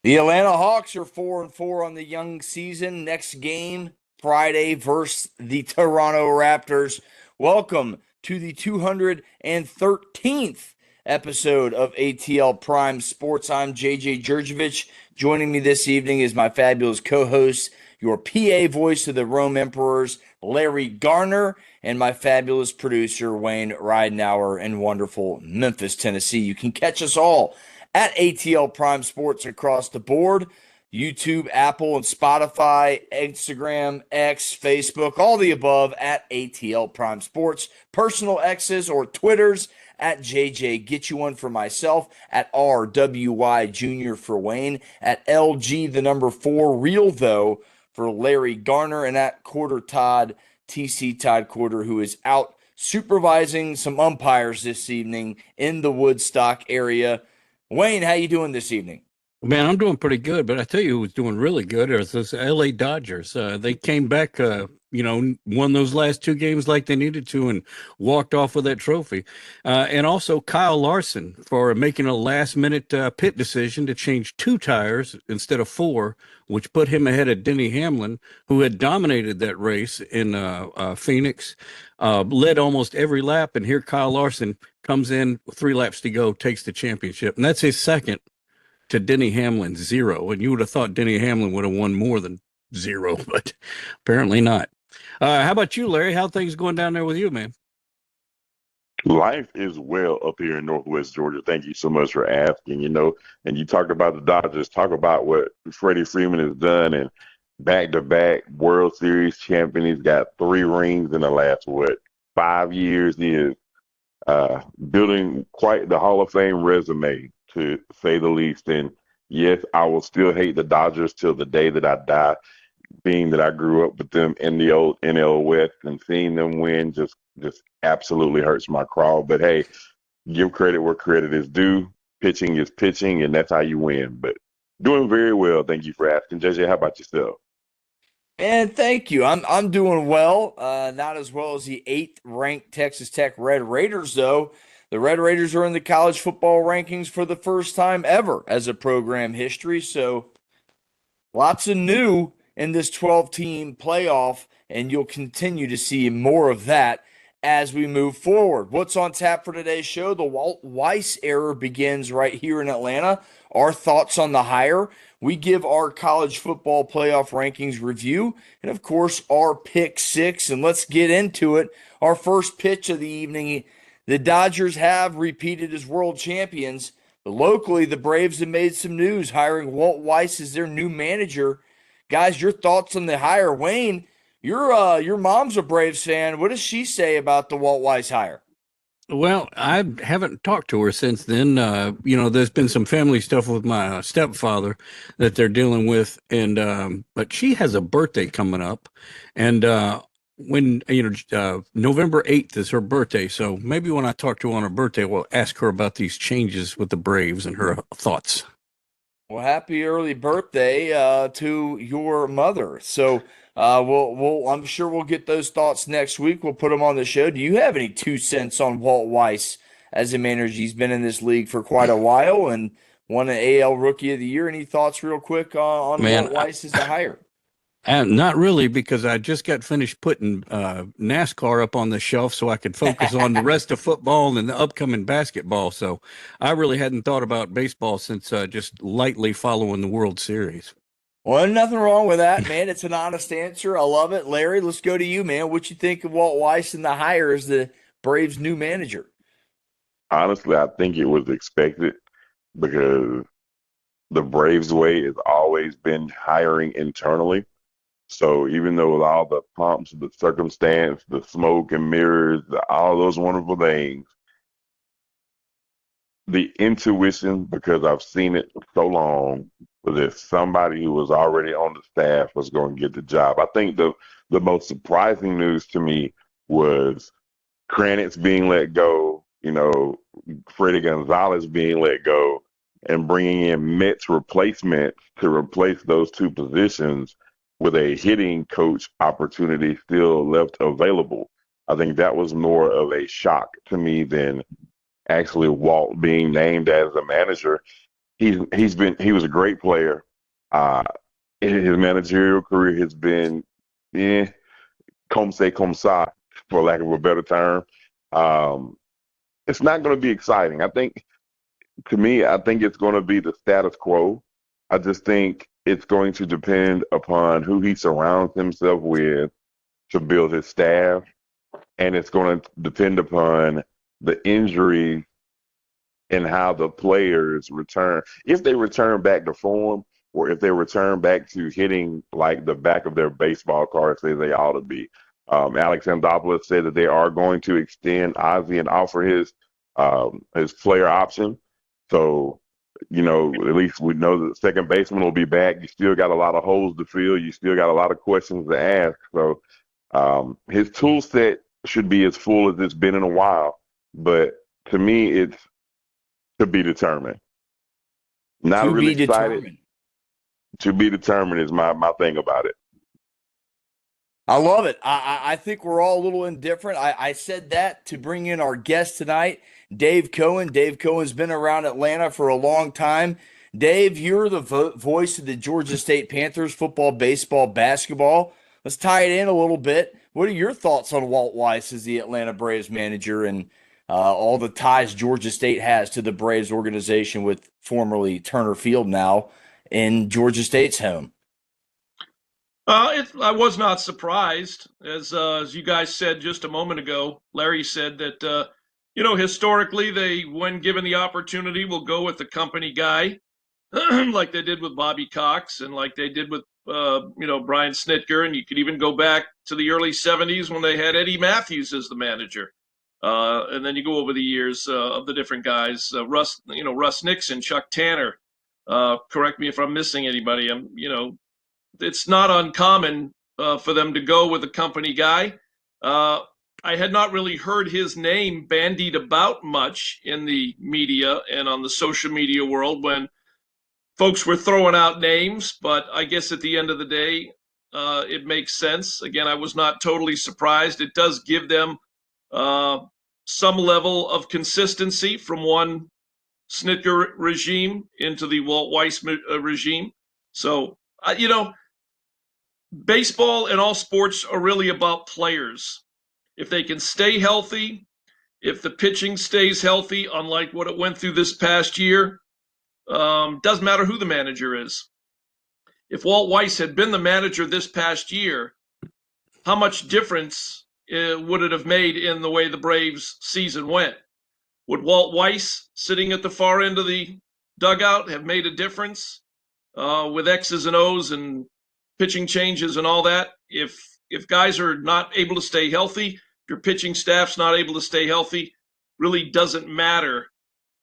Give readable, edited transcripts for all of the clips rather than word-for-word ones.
The Atlanta Hawks are 4-4 on the young season. Next game, Friday versus the Toronto Raptors. Welcome to the 213th episode of ATL Prime Sports. I'm Jurjevich. Joining me this evening is my fabulous co-host, your PA voice of the Rome Emperors, Larry Gardner, and my fabulous producer, Wayne Ridenauer in wonderful Memphis, Tennessee. You can catch us all at ATL Prime Sports across the board. YouTube, Apple, and Spotify, Instagram, X, Facebook, all the above at ATL Prime Sports. Personal X's or Twitters at JJ Get You One for myself, at RWY Jr. for Wayne, at LG the number 4 Real Though for Larry Garner, and at Corder Todd, TC Todd Corder, who is out supervising some umpires this evening in the Woodstock area. Wayne, how you doing this evening? Man, I'm doing pretty good, but I tell you who was doing really good is those LA Dodgers. They came back, won those last two games like they needed to and walked off with that trophy. And also Kyle Larson for making a last-minute pit decision to change 2 tires instead of 4, which put him ahead of Denny Hamlin, who had dominated that race in Phoenix, led almost every lap. And here Kyle Larson comes in, 3 laps to go, takes the championship. And that's his second to Denny Hamlin's 0. And you would have thought Denny Hamlin would have won more than 0, but apparently not. How about you, Larry? How things going down there with you, man? Life is well up here in Northwest Georgia. Thank you so much for asking. And you talked about the Dodgers. Talk about what Freddie Freeman has done, and back-to-back World Series champion. He's got 3 rings in the last, 5 years. He is building quite the Hall of Fame resume, to say the least. And yes, I will still hate the Dodgers till the day that I die, being that I grew up with them in the old NL West, and seeing them win just absolutely hurts my craw. But hey, give credit where credit is due. Pitching is pitching, and that's how you win. But doing very well. Thank you for asking. JJ, how about yourself? And thank you. I'm doing well. Not as well as the 8th ranked Texas Tech Red Raiders, though. The Red Raiders are in the college football rankings for the first time ever as a program history. So lots of new in this 12-team playoff, and you'll continue to see more of that as we move forward. What's on tap for today's show? The Walt Weiss era begins right here in Atlanta. Our thoughts on the hire. We give our college football playoff rankings review, and of course, our pick 6. And let's get into it. Our first pitch of the evening. The Dodgers have repeated as world champions. But locally, the Braves have made some news, hiring Walt Weiss as their new manager. Guys, your thoughts on the hire? Wayne, your mom's a Braves fan. What does she say about the Walt Weiss hire? Well, I haven't talked to her since then. There's been some family stuff with my stepfather that they're dealing with, and but she has a birthday coming up, and November 8th is her birthday. So maybe when I talk to her on her birthday, we'll ask her about these changes with the Braves and her thoughts. Well, happy early birthday to your mother. So I'm sure we'll get those thoughts next week. We'll put them on the show. Do you have any 2 cents on Walt Weiss as a manager? He's been in this league for quite a while and won an AL Rookie of the Year. Any thoughts real quick on Man, Walt Weiss as a hire? Not really, because I just got finished putting NASCAR up on the shelf so I could focus on the rest of football and the upcoming basketball. So I really hadn't thought about baseball since just lightly following the World Series. Well, nothing wrong with that, man. It's an honest answer. I love it. Larry, let's go to you, man. What you think of Walt Weiss and the hire as the Braves' new manager? Honestly, I think it was expected, because the Braves way has always been hiring internally. So even though with all the pomps, the circumstance, the smoke and mirrors, all those wonderful things, the intuition, because I've seen it for so long, was that somebody who was already on the staff was going to get the job. I think the most surprising news to me was Kranitz being let go, Freddie Gonzalez being let go, and bringing in Mets replacements to replace those 2 positions with a hitting coach opportunity still left available. I think that was more of a shock to me than actually Walt being named as a manager. he was a great player. Uh, his managerial career has been, comme ça, for lack of a better term. Um, it's not going to be exciting. To me, I think it's going to be the status quo. I just think it's going to depend upon who he surrounds himself with to build his staff, and it's going to depend upon the injury and how the players return. If they return back to form, or if they return back to hitting like the back of their baseball cards as they ought to be. Alex Anthopoulos said that they are going to extend Ozzie and offer his player option. So, at least we know that the second baseman will be back. You still got a lot of holes to fill. You still got a lot of questions to ask. So his tool set should be as full as it's been in a while. But to me, it's to be determined. Not To really be excited. determined. To be determined is my thing about it. I love it. I think we're all a little indifferent. I said that to bring in our guest tonight, Dave Cohen. Dave Cohen's been around Atlanta for a long time. Dave, you're the voice of the Georgia State Panthers, football, baseball, basketball. Let's tie it in a little bit. What are your thoughts on Walt Weiss as the Atlanta Braves manager and all the ties Georgia State has to the Braves organization with formerly Turner Field now in Georgia State's home? I was not surprised, as you guys said just a moment ago. Larry said that historically when given the opportunity, will go with the company guy, like they did with Bobby Cox and like they did with Brian Snitker, and you could even go back to the early '70s when they had Eddie Matthews as the manager, and then you go over the years of the different guys, Russ Nixon, Chuck Tanner. Correct me if I'm missing anybody. It's not uncommon for them to go with a company guy. I had not really heard his name bandied about much in the media and on the social media world when folks were throwing out names, but I guess at the end of the day, it makes sense. Again, I was not totally surprised. It does give them some level of consistency from one Snitker regime into the Walt Weiss regime. So, baseball and all sports are really about players. If they can stay healthy, if the pitching stays healthy, unlike what it went through this past year, doesn't matter who the manager is. If Walt Weiss had been the manager this past year, how much difference would it have made in the way the Braves season went? Would Walt Weiss sitting at the far end of the dugout have made a difference with X's and O's and pitching changes and all that? If guys are not able to stay healthy, if your pitching staff's not able to stay healthy, really doesn't matter,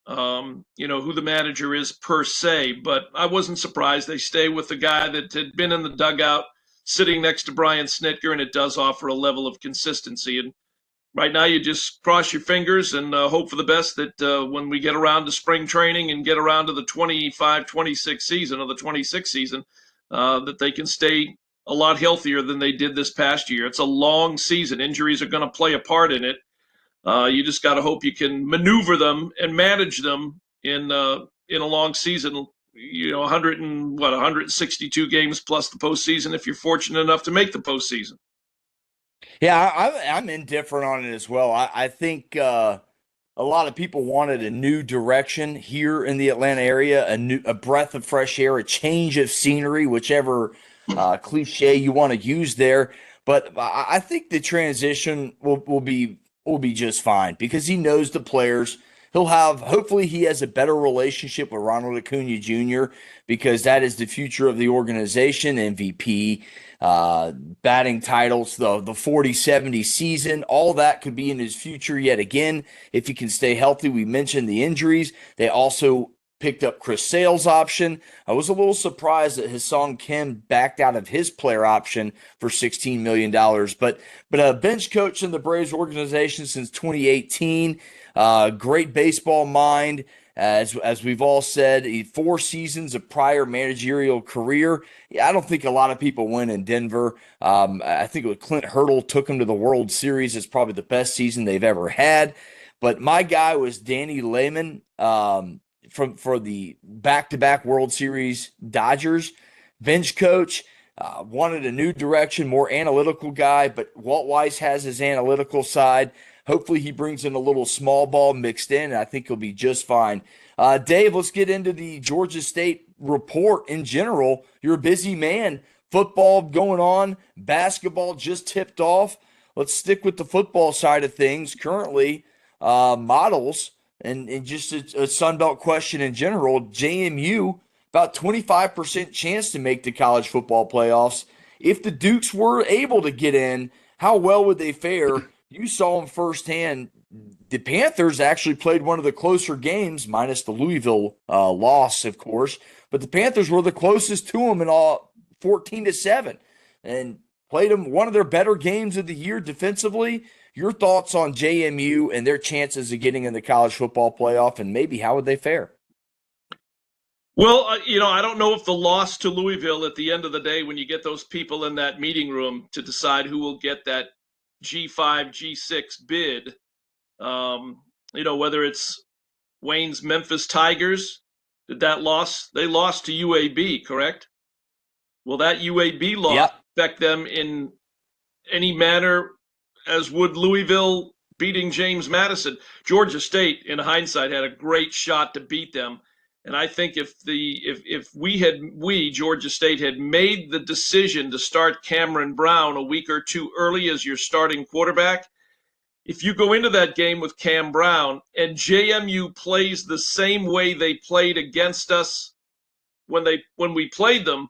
who the manager is per se. But I wasn't surprised they stay with the guy that had been in the dugout sitting next to Brian Snitker, and it does offer a level of consistency. And right now you just cross your fingers and hope for the best that when we get around to spring training and get around to the 25-26 season or the 26 season, that they can stay a lot healthier than they did this past year. It's a long season. Injuries are going to play a part in it. You just got to hope you can maneuver them and manage them in a long season. 162 games plus the postseason if you're fortunate enough to make the postseason. Yeah, I'm indifferent on it as well. I think a lot of people wanted a new direction here in the Atlanta area, a breath of fresh air, a change of scenery, whichever cliche you want to use there. But I think the transition will be just fine because he knows the players. Hopefully he has a better relationship with Ronald Acuna Jr. because that is the future of the organization, MVP, batting titles, the 40-70 season, all that could be in his future yet again if he can stay healthy. We mentioned the injuries. They also picked up Chris Sale's option. I was a little surprised that Hassan Kim backed out of his player option for $16 million. But a bench coach in the Braves organization since 2018, great baseball mind. As we've all said, 4 seasons of prior managerial career. Yeah, I don't think a lot of people win in Denver. I think it was Clint Hurdle took him to the World Series. It's probably the best season they've ever had. But my guy was Danny Lehman. for the back-to-back World Series Dodgers bench coach. Wanted a new direction, more analytical guy, but Walt Weiss has his analytical side. Hopefully he brings in a little small ball mixed in, and I think he'll be just fine. Dave, let's get into the Georgia State report in general. You're a busy man. Football going on, basketball just tipped off. Let's stick with the football side of things. Currently, models and just a Sun Belt question in general, JMU, about 25% chance to make the college football playoffs. If the Dukes were able to get in, how well would they fare? You saw them firsthand. The Panthers actually played one of the closer games, minus the Louisville loss, of course. But the Panthers were the closest to them in all 14-7, and played them one of their better games of the year defensively. Your thoughts on JMU and their chances of getting in the college football playoff, and maybe how would they fare? Well, I don't know if the loss to Louisville at the end of the day, when you get those people in that meeting room to decide who will get that G5, G6 bid, whether it's Wayne's Memphis Tigers, they lost to UAB, correct? Will that UAB loss affect them in any manner as would Louisville beating James Madison? Georgia State, in hindsight, had a great shot to beat them. And I think if Georgia State had made the decision to start Cameron Brown a week or two early as your starting quarterback, if you go into that game with Cam Brown and JMU plays the same way they played against us when we played them,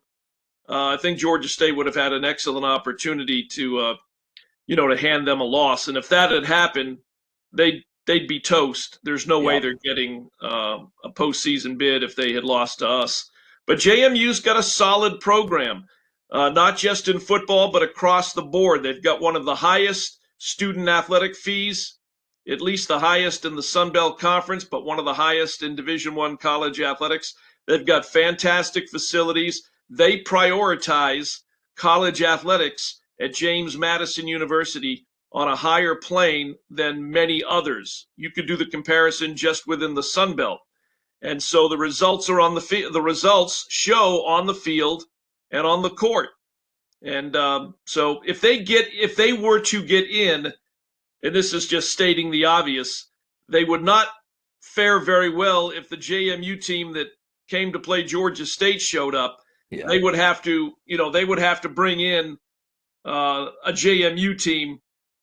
I think Georgia State would have had an excellent opportunity to hand them a loss. And if that had happened, they'd be toast. There's no way they're getting a postseason bid if they had lost to us. But JMU's got a solid program, not just in football, but across the board. They've got one of the highest student athletic fees, at least the highest in the Sun Belt Conference, but one of the highest in Division I college athletics. They've got fantastic facilities. They prioritize college athletics at James Madison University on a higher plane than many others. You could do the comparison just within the Sun Belt. And so the results are on the field. The results show on the field and on the court. And so if they were to get in, and this is just stating the obvious, they would not fare very well if the JMU team that came to play Georgia State showed up. Yeah. They would have to bring in a JMU team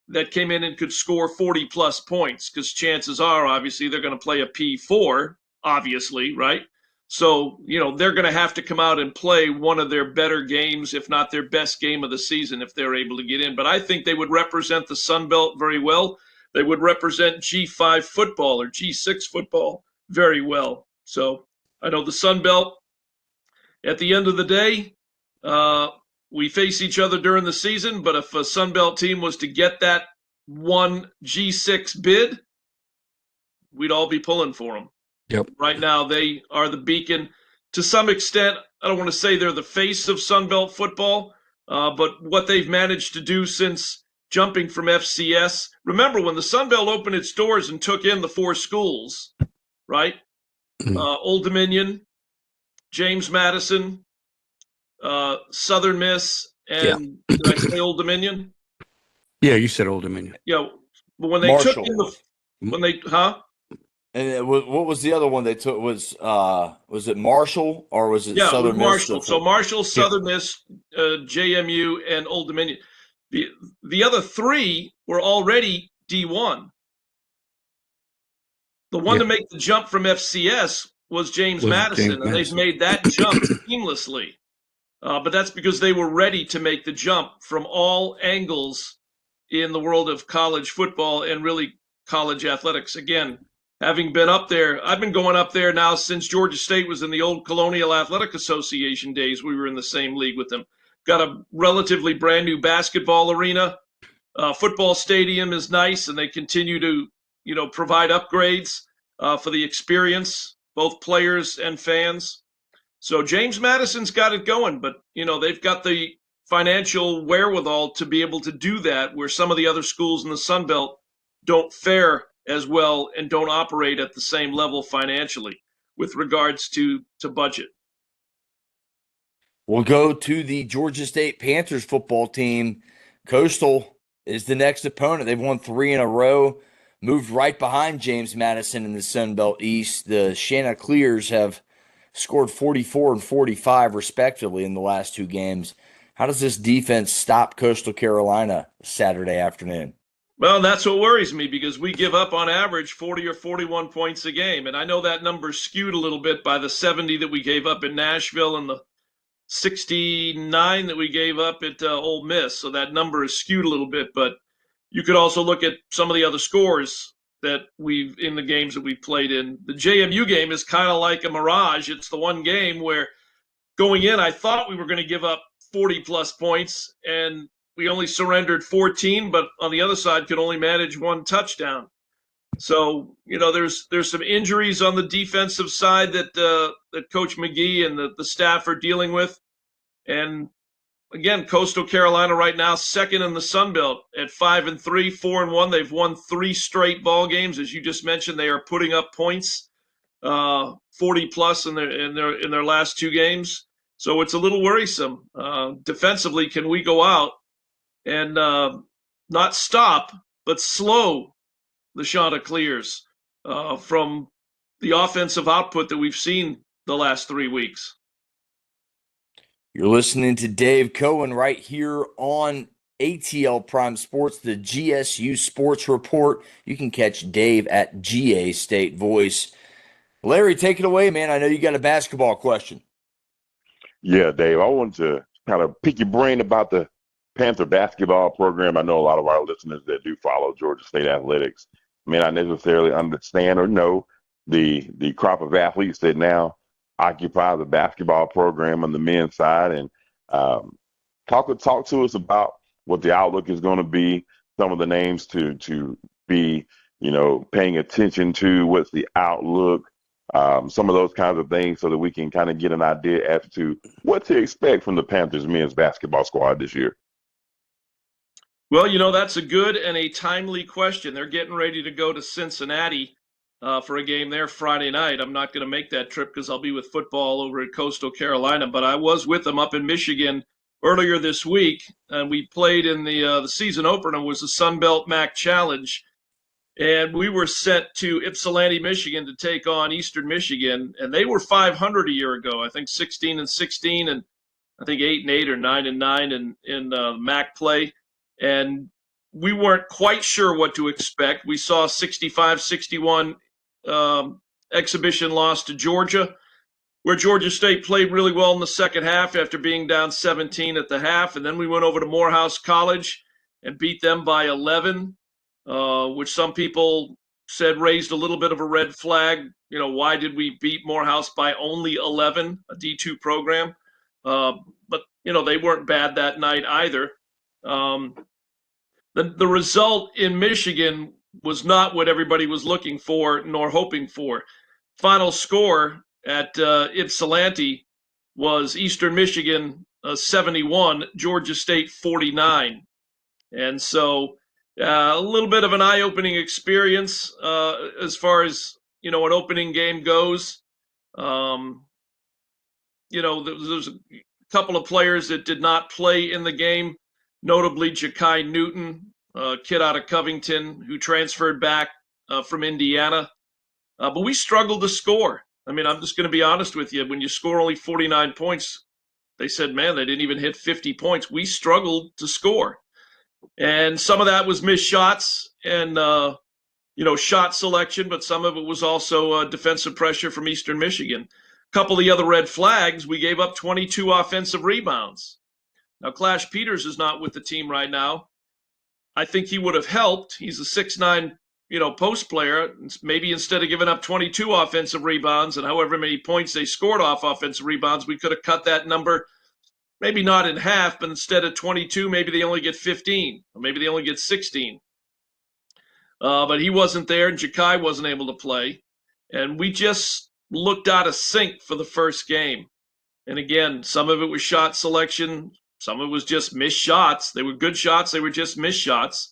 that came in and could score 40-plus points, because chances are, obviously, they're going to play a P4, obviously, right? So, they're going to have to come out and play one of their better games, if not their best game of the season, if they're able to get in. But I think they would represent the Sun Belt very well. They would represent G5 football or G6 football very well. So I know the Sun Belt, at the end of the day, we face each other during the season, but if a Sun Belt team was to get that one G6 bid, we'd all be pulling for them. Yep. Right now, they are the beacon. To some extent, I don't want to say they're the face of Sun Belt football, but what they've managed to do since jumping from FCS. Remember, when the Sun Belt opened its doors and took in the 4 schools, right? Old Dominion, James Madison, Southern Miss, and did I say Old Dominion? Yeah, you said Old Dominion. Yeah, but when they Marshall. took in And what was the other one they took? Was it Marshall or was it Southern Miss? Marshall. So Marshall, Southern Miss, JMU, and Old Dominion. The other 3 were already D1. The one to make the jump from FCS was James Madison, and they've made that jump seamlessly. But that's because they were ready to make the jump from all angles in the world of college football and really college athletics. Again, having been up there, I've been going up there now since Georgia State was in the old Colonial Athletic Association days. We were in the same league with them. Got a relatively brand new basketball arena. Football stadium is nice, and they continue to, provide upgrades for the experience, both players and fans. So James Madison's got it going, but, they've got the financial wherewithal to be able to do that, where some of the other schools in the Sun Belt don't fare as well and don't operate at the same level financially. with regards to budget. We'll go to the Georgia State Panthers football team. Coastal is the next opponent. They've won 3 in a row, moved right behind James Madison in the Sun Belt East. The Chanticleers have scored 44 and 45 respectively in the last 2 games. How does this defense stop Coastal Carolina Saturday afternoon? Well, that's what worries me, because we give up on average 40 or 41 points a game. And I know that number's skewed a little bit by the 70 that we gave up in Nashville and the 69 that we gave up at Ole Miss. So that number is skewed a little bit. But you could also look at some of the other scores that we've in the games that we've played in. The JMU game is kind of like a mirage. It's the one game where going in, I thought we were going to give up 40-plus points, and we only surrendered 14, but on the other side could only manage 1 touchdown. So, there's some injuries on the defensive side that Coach McGee and the staff are dealing with. And again, Coastal Carolina right now, second in the Sun Belt at 5-3, 4-1. They've won 3 straight ball games. As you just mentioned, they are putting up points, 40+ in their last 2 games. So it's a little worrisome. Defensively, can we go out and not stop, but slow the Chanticleers from the offensive output that we've seen the last 3 weeks? You're listening to Dave Cohen right here on ATL Prime Sports, the GSU Sports Report. You can catch Dave at GA State Voice. Larry, take it away, man. I know you got a basketball question. Yeah, Dave, I wanted to kind of pick your brain about the Panther basketball program. I know a lot of our listeners that do follow Georgia State athletics may not necessarily understand or know the crop of athletes that now occupy the basketball program on the men's side. And talk to us about what the outlook is going to be, some of the names to be, paying attention to, what's the outlook, some of those kinds of things, so that we can kind of get an idea as to what to expect from the Panthers men's basketball squad this year. Well, that's a good and a timely question. They're getting ready to go to Cincinnati for a game there Friday night. I'm not going to make that trip because I'll be with football over at Coastal Carolina, but I was with them up in Michigan earlier this week, and we played in the season opener was the Sun Belt MAC Challenge, and we were sent to Ypsilanti, Michigan to take on Eastern Michigan, and they were 500 a year ago. I think 16-16, and I think 8-8 or 9-9 in MAC play. And we weren't quite sure what to expect. We saw 65-61 exhibition loss to Georgia, where Georgia State played really well in the second half after being down 17 at the half. And then we went over to Morehouse College and beat them by 11, which some people said raised a little bit of a red flag. Why did we beat Morehouse by only 11, a D2 program? But they weren't bad that night either. The result in Michigan was not what everybody was looking for nor hoping for. Final score at Ypsilanti was Eastern Michigan 71, Georgia State 49. And so a little bit of an eye-opening experience as far as, an opening game goes. There's a couple of players that did not play in the game, notably Ja'Kai Newton, a kid out of Covington who transferred back from Indiana. But we struggled to score. I mean, I'm just going to be honest with you. When you score only 49 points, they said, man, they didn't even hit 50 points. We struggled to score. And some of that was missed shots and, shot selection, but some of it was also defensive pressure from Eastern Michigan. A couple of the other red flags, we gave up 22 offensive rebounds. Now, Clash Peters is not with the team right now. I think he would have helped. He's a 6'9", post player. Maybe instead of giving up 22 offensive rebounds and however many points they scored off offensive rebounds, we could have cut that number, maybe not in half, but instead of 22, maybe they only get 15, or maybe they only get 16. But he wasn't there, and Ja'Kai wasn't able to play. And we just looked out of sync for the first game. And again, some of it was shot selection. Some of it was just missed shots. They were good shots. They were just missed shots.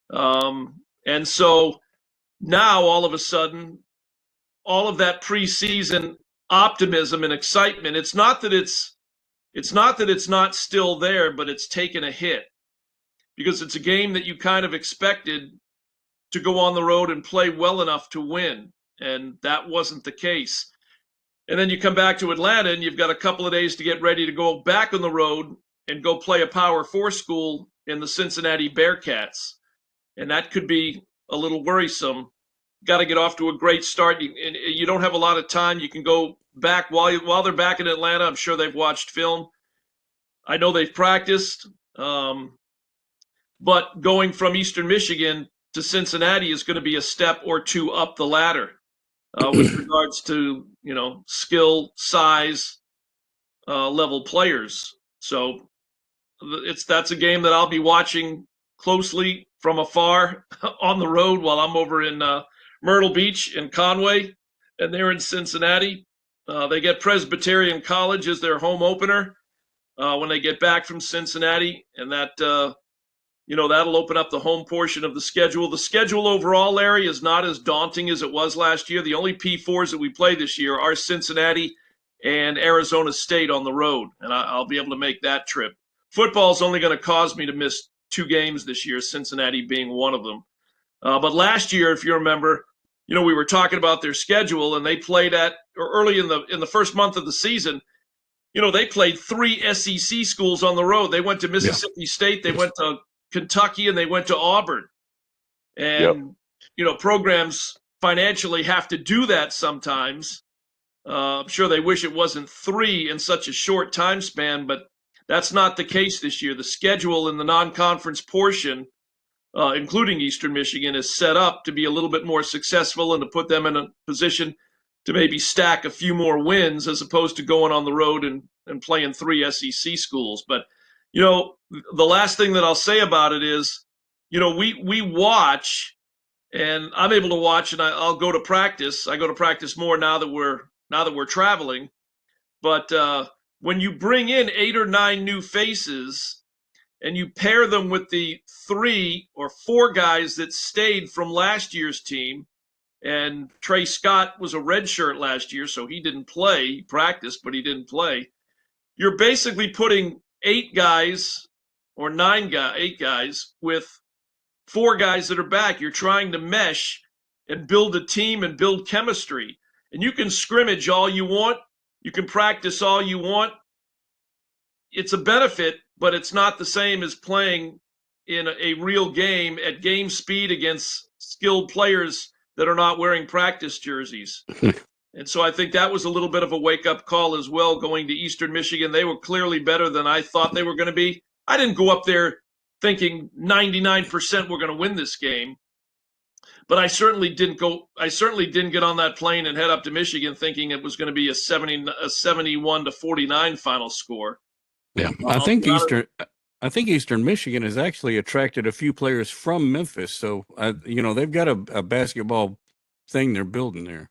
And so now all of a sudden, all of that preseason optimism and excitement. It's not that it's not still there, but it's taken a hit because it's a game that you kind of expected to go on the road and play well enough to win, and that wasn't the case. And then you come back to Atlanta, and you've got a couple of days to get ready to go back on the road and go play a Power 4 school in the Cincinnati Bearcats. And that could be a little worrisome. Got to get off to a great start. You don't have a lot of time. You can go back while they're back in Atlanta. I'm sure they've watched film. I know they've practiced. But going from Eastern Michigan to Cincinnati is going to be a step or two up the ladder with regards to, skill, size, level players. So that's a game that I'll be watching closely from afar on the road while I'm over in Myrtle Beach and Conway, and they're in Cincinnati. They get Presbyterian College as their home opener when they get back from Cincinnati, and that that'll open up the home portion of the schedule. The schedule overall, Larry, is not as daunting as it was last year. The only P4s that we play this year are Cincinnati and Arizona State on the road, and I'll be able to make that trip. Football's only going to cause me to miss 2 games this year, Cincinnati being one of them. But last year, if you remember, we were talking about their schedule, and they played early in the first month of the season. They played 3 SEC schools on the road. They went to Mississippi State, they went to Kentucky, and they went to Auburn. And programs financially have to do that sometimes. I'm sure they wish it wasn't 3 in such a short time span, but that's not the case this year. The schedule in the non-conference portion, including Eastern Michigan, is set up to be a little bit more successful and to put them in a position to maybe stack a few more wins as opposed to going on the road and playing 3 SEC schools. But, the last thing that I'll say about it is, we watch, and I'm able to watch, and I'll go to practice. I go to practice more now that we're traveling. But when you bring in 8 or 9 new faces and you pair them with the 3 or 4 guys that stayed from last year's team, and Trey Scott was a redshirt last year, so he didn't play. He practiced, but he didn't play. You're basically putting 8 guys or 8 guys with 4 guys that are back. You're trying to mesh and build a team and build chemistry. And you can scrimmage all you want. You can practice all you want. It's a benefit, but it's not the same as playing in a real game at game speed against skilled players that are not wearing practice jerseys. And so I think that was a little bit of a wake-up call as well, going to Eastern Michigan. They were clearly better than I thought they were going to be. I didn't go up there thinking 99% we're going to win this game. But I certainly didn't get on that plane and head up to Michigan thinking it was going to be a 71 to 49 final score. Yeah, I think Eastern Michigan has actually attracted a few players from Memphis. So, they've got a basketball thing they're building there.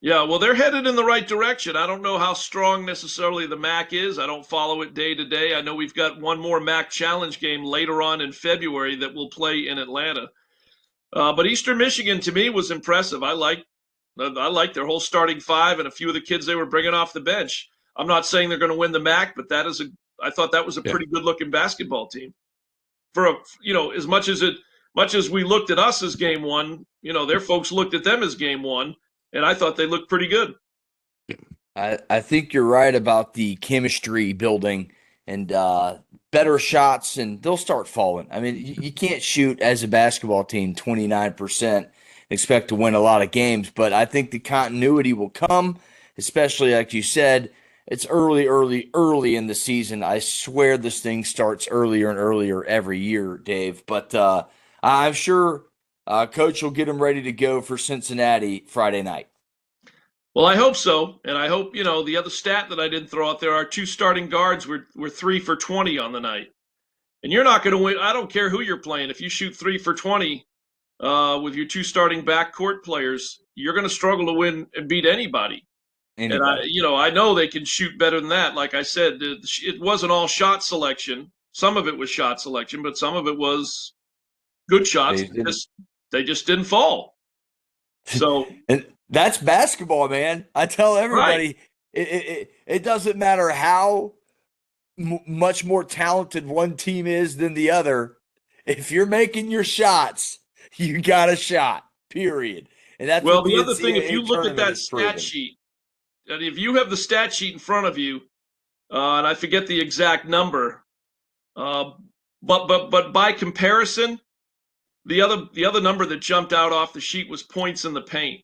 Yeah, well, they're headed in the right direction. I don't know how strong necessarily the MAC is. I don't follow it day to day. I know we've got one more MAC Challenge game later on in February that we'll play in Atlanta. But Eastern Michigan, to me, was impressive. I liked their whole starting 5 and a few of the kids they were bringing off the bench. I'm not saying they're going to win the MAC, but I thought that was a pretty good-looking basketball team. As much as we looked at us as game 1, their folks looked at them as game 1. And I thought they looked pretty good. I think you're right about the chemistry building and better shots, and they'll start falling. I mean, you can't shoot as a basketball team 29%, expect to win a lot of games, but I think the continuity will come, especially like you said, it's early in the season. I swear this thing starts earlier and earlier every year, Dave, but I'm sure Coach will get them ready to go for Cincinnati Friday night. Well, I hope so. And I hope, the other stat that I didn't throw out there, our 2 starting guards were 3 for 20 on the night. And you're not going to win. I don't care who you're playing. If you shoot 3 for 20 with your 2 starting backcourt players, you're going to struggle to win and beat anybody. And I know they can shoot better than that. Like I said, it wasn't all shot selection. Some of it was shot selection, but some of it was good shots. They just didn't fall. So and That's basketball, man. I tell Right. everybody it doesn't matter how much more talented one team is than the other. If you're making your shots, you got a shot, period. And that's Well, what the the other thing, if you NCAA look at tournament that has stat proven. sheet, and if you have the stat sheet in front of you, and I forget the exact number, uh, but by comparison, the other number that jumped out off the sheet was points in the paint.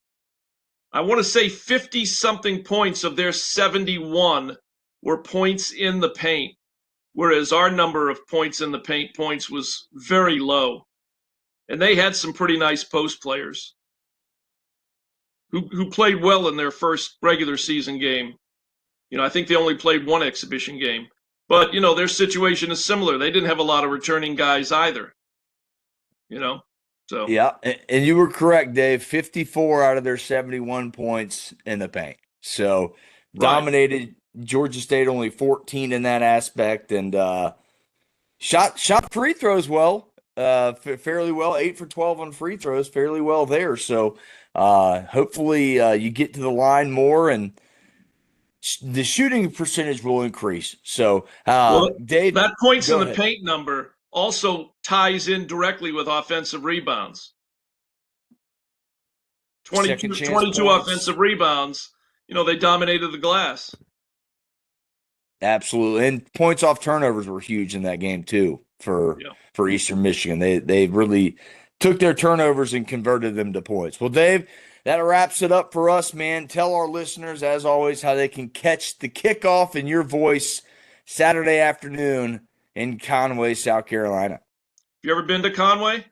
I want to say 50 something points of their 71 were points in the paint, whereas our number of points in the paint points was very low. And they had some pretty nice post players who played well in their first regular season game. I think they only played one exhibition game. But, their situation is similar. They didn't have a lot of returning guys either. So Yeah, and you were correct, Dave. 54 out of their 71 points in the paint. So right. dominated. Georgia State only 14 in that aspect, and shot free throws well, fairly well. 8 for 12 on free throws, fairly well there. So hopefully you get to the line more, and the shooting percentage will increase. So Well, Dave, that points in go the ahead. paint number also ties in directly with offensive rebounds. Second 22, chance 22 points. offensive rebounds. They dominated the glass. Absolutely. And points off turnovers were huge in that game too Yeah. for Eastern Michigan. They really took their turnovers and converted them to points. Well, Dave, that wraps it up for us, man. Tell our listeners, as always, how they can catch the kickoff in your voice Saturday afternoon in Conway, South Carolina. Have you ever been to Conway?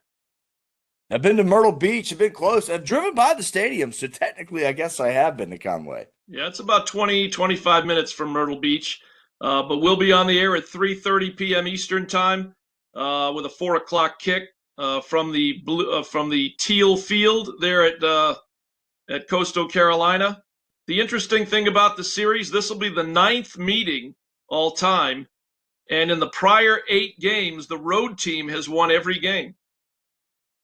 I've been to Myrtle Beach. I've been close. I've driven by the stadium, so technically I guess I have been to Conway. Yeah, it's about 20, 25 minutes from Myrtle Beach. But we'll be on the air at 3:30 p.m. Eastern time with a 4 o'clock kick from the Teal Field there at Coastal Carolina. The interesting thing about the series, this will be the 9th meeting all time, and in the prior 8 games, the road team has won every game.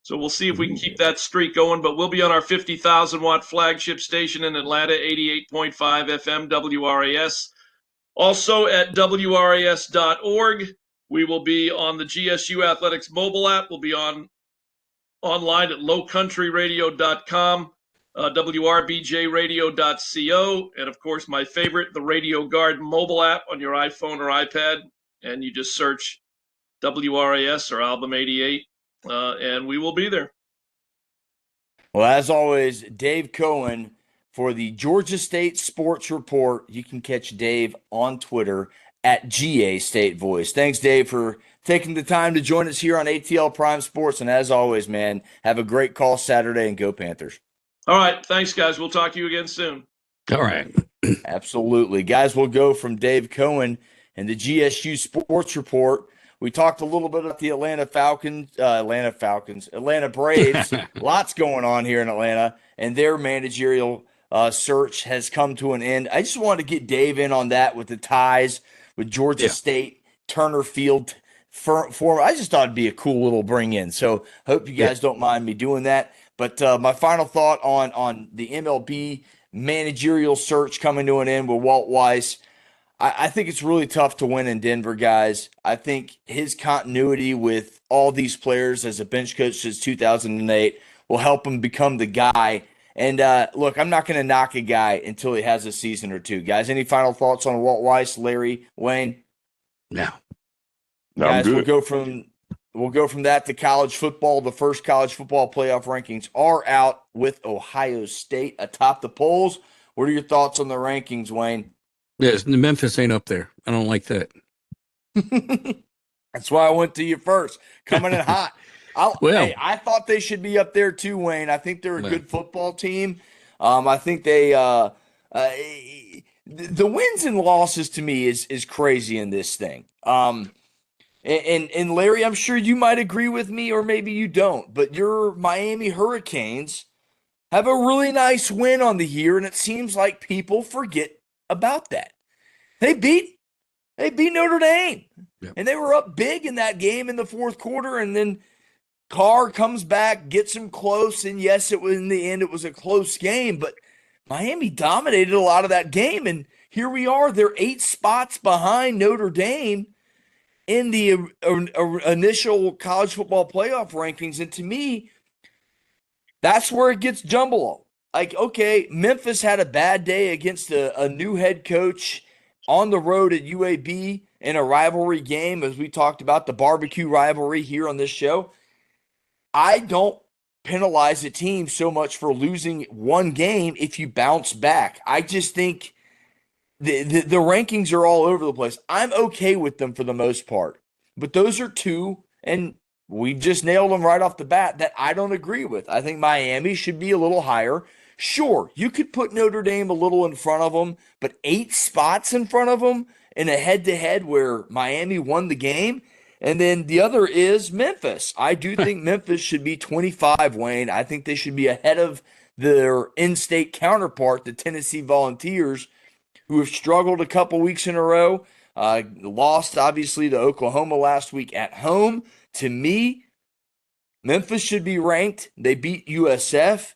So we'll see if we can keep that streak going, but we'll be on our 50,000 watt flagship station in Atlanta, 88.5 FM WRAS. Also at WRAS.org, we will be on the GSU Athletics mobile app. We'll be online at lowcountryradio.com, WRBJradio.co, and of course, my favorite, the Radio Guard mobile app on your iPhone or iPad. And you just search WRAS or Album 88, and we will be there. Well, as always, Dave Cohen for the Georgia State Sports Report. You can catch Dave on Twitter at GA State Voice. Thanks, Dave, for taking the time to join us here on ATL Prime Sports. And as always, man, have a great call Saturday and go Panthers. All right. Thanks, guys. We'll talk to you again soon. All right. Absolutely. Guys, we'll go from Dave Cohen and the GSU Sports Report. We talked a little bit about the Atlanta Braves. Lots going on here in Atlanta, and their managerial search has come to an end. I just wanted to get Dave in on that with the ties with Georgia State, Turner Field form. I just thought it'd be a cool little bring in. So hope you guys don't mind me doing that. But my final thought on the MLB managerial search coming to an end with Walt Weiss. I think it's really tough to win in Denver, guys. I think his continuity with all these players as a bench coach since 2008 will help him become the guy. And look, I'm not going to knock a guy until he has a season or two. Guys, any final thoughts on Walt Weiss, Larry, Wayne? No. Guys, I'm we'll good. go from that to college football. The first college football playoff rankings are out with Ohio State atop the polls. What are your thoughts on the rankings, Wayne? Yes, Memphis ain't up there. I don't like that. That's why I went to you first. Coming in hot. I thought they should be up there too, Wayne. I think they're a good football team. I think they the wins and losses to me is crazy in this thing. And Larry, I'm sure you might agree with me, or maybe you don't. But your Miami Hurricanes have a really nice win on the year, and it seems like people forget about that. They beat Notre Dame, and they were up big in that game in the fourth quarter, and then Carr comes back, gets him close, and yes, it was in the end, it was a close game, but Miami dominated a lot of that game, and here we are. They're 8 spots behind Notre Dame in the initial college football playoff rankings, and to me, that's where it gets jumbled. Like, okay, Memphis had a bad day against a new head coach on the road at UAB in a rivalry game, as we talked about the barbecue rivalry here on this show. I don't penalize a team so much for losing one game if you bounce back. I just think the rankings are all over the place. I'm okay with them for the most part, but those are two, and we just nailed them right off the bat, that I don't agree with. I think Miami should be a little higher. Sure, you could put Notre Dame a little in front of them, but 8 spots in front of them in a head-to-head where Miami won the game. And then the other is Memphis. I do think Memphis should be 25, Wayne. I think they should be ahead of their in-state counterpart, the Tennessee Volunteers, who have struggled a couple weeks in a row. Lost, obviously, to Oklahoma last week at home. To me, Memphis should be ranked. They beat USF,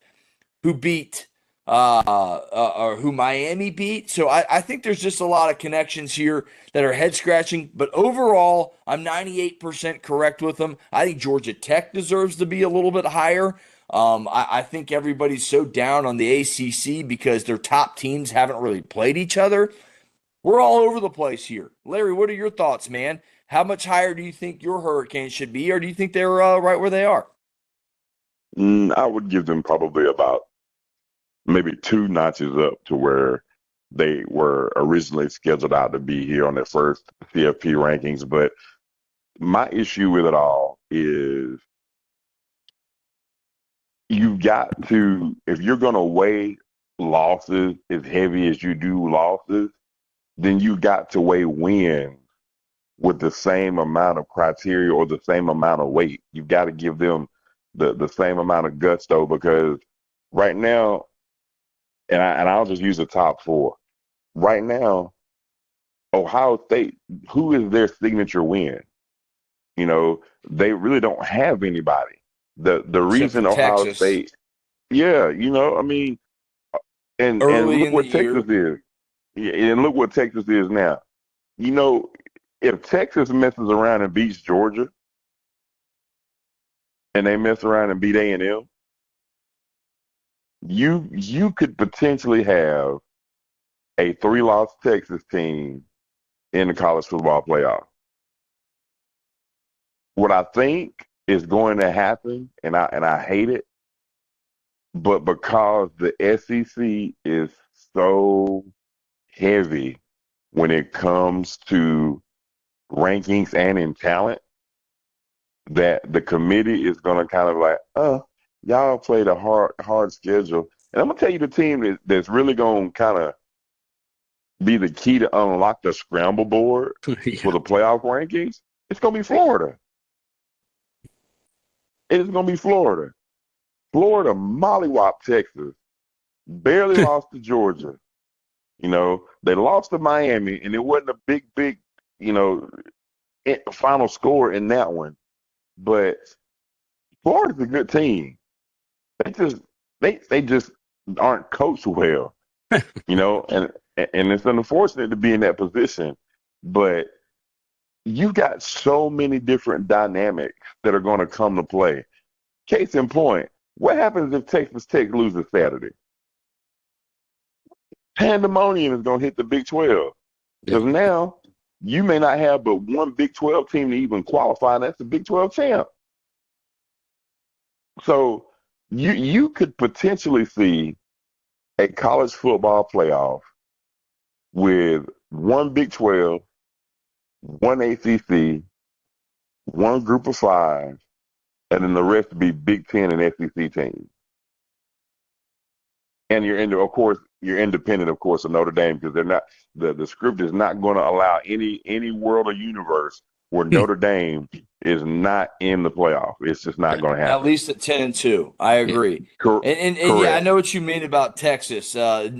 who beat or who Miami beat. So I think there's just a lot of connections here that are head scratching. But overall, I'm 98% correct with them. I think Georgia Tech deserves to be a little bit higher. I think everybody's so down on the ACC because their top teams haven't really played each other. We're all over the place here. Larry, what are your thoughts, man? How much higher do you think your Hurricanes should be, or do you think they're right where they are? I would give them probably about maybe 2 notches up to where they were originally scheduled out to be here on their first CFP rankings. But my issue with it all is you've got to, if you're going to weigh losses as heavy as you do losses, then you got to weigh wins with the same amount of criteria or the same amount of weight. You've got to give them the same amount of gusto, because right now, and I'll just use the top 4. Right now, Ohio State, who is their signature win? You know, they really don't have anybody. The reason Ohio Texas. State, yeah, you know, I mean, and look what Texas is. Yeah, and look what Texas is now. You know, if Texas messes around and beats Georgia, and they mess around and beat A&M, you could potentially have a 3-loss Texas team in the college football playoff. What I think is going to happen, and I hate it, but because the SEC is so heavy when it comes to rankings and in talent, that the committee is going to kind of like, y'all played a hard schedule. And I'm going to tell you the team that's really going to kind of be the key to unlock the scramble board for the playoff rankings. It's going to be Florida. It is going to be Florida. Florida mollywhopped Texas. Barely lost to Georgia. You know, they lost to Miami, and it wasn't a big, you know, final score in that one. But Florida's a good team. They just aren't coached well, you know, and it's unfortunate to be in that position. But you've got so many different dynamics that are going to come to play. Case in point, what happens if Texas Tech loses Saturday? Pandemonium is going to hit the Big 12. Because now you may not have but one Big 12 team to even qualify, and that's the Big 12 champ. So you could potentially see a college football playoff with one Big 12, one ACC, one Group of 5, and then the rest would be Big 10 and SEC teams. And you're independent, of course, of Notre Dame, because they're not the script is not going to allow any world or universe where Notre Dame is not in the playoff. It's just not going to happen. At least at 10-2, I agree. And yeah, I know what you mean about Texas. A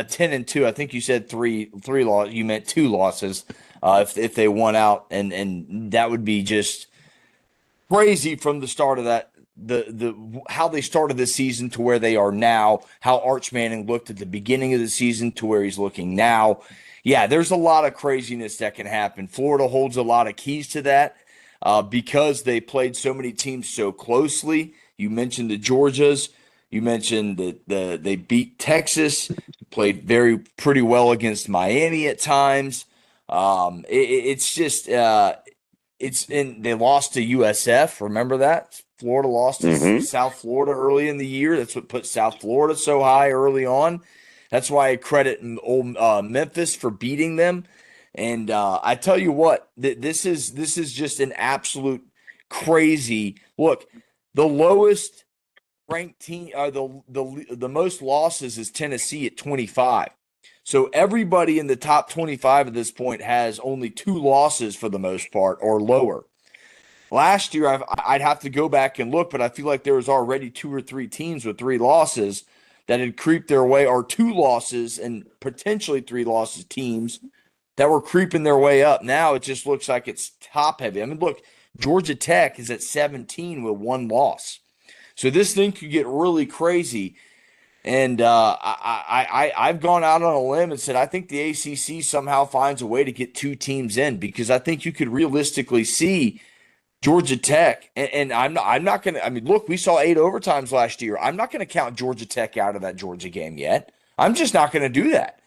10-2. I think you said three loss. You meant 2 losses if they won out, and that would be just crazy from the start of that, the how they started the season to where they are now, how Arch Manning looked at the beginning of the season to where he's looking now. Yeah, there's a lot of craziness that can happen. Florida holds a lot of keys to that because they played so many teams so closely. You mentioned the Georgias. You mentioned that they beat Texas, played pretty well against Miami at times. It's just they lost to USF. Remember that? Florida lost to Mm-hmm. South Florida early in the year. That's what put South Florida so high early on. That's why I credit old Memphis for beating them. And I tell you what, this is just an absolute crazy look. The lowest ranked team, the most losses is Tennessee at 25. So everybody in the top 25 at this point has only 2 losses for the most part or lower. Last year, I'd have to go back and look, but I feel like there was already 2 or 3 teams with 3 losses that had creeped their way, or 2 losses and potentially 3 losses teams that were creeping their way up. Now it just looks like it's top heavy. I mean, look, Georgia Tech is at 17 with 1 loss. So this thing could get really crazy. And I've gone out on a limb and said I think the ACC somehow finds a way to get 2 teams in, because I think you could realistically see Georgia Tech, and I'm not going to. I mean, look, we saw 8 overtimes last year. I'm not going to count Georgia Tech out of that Georgia game yet. I'm just not going to do that.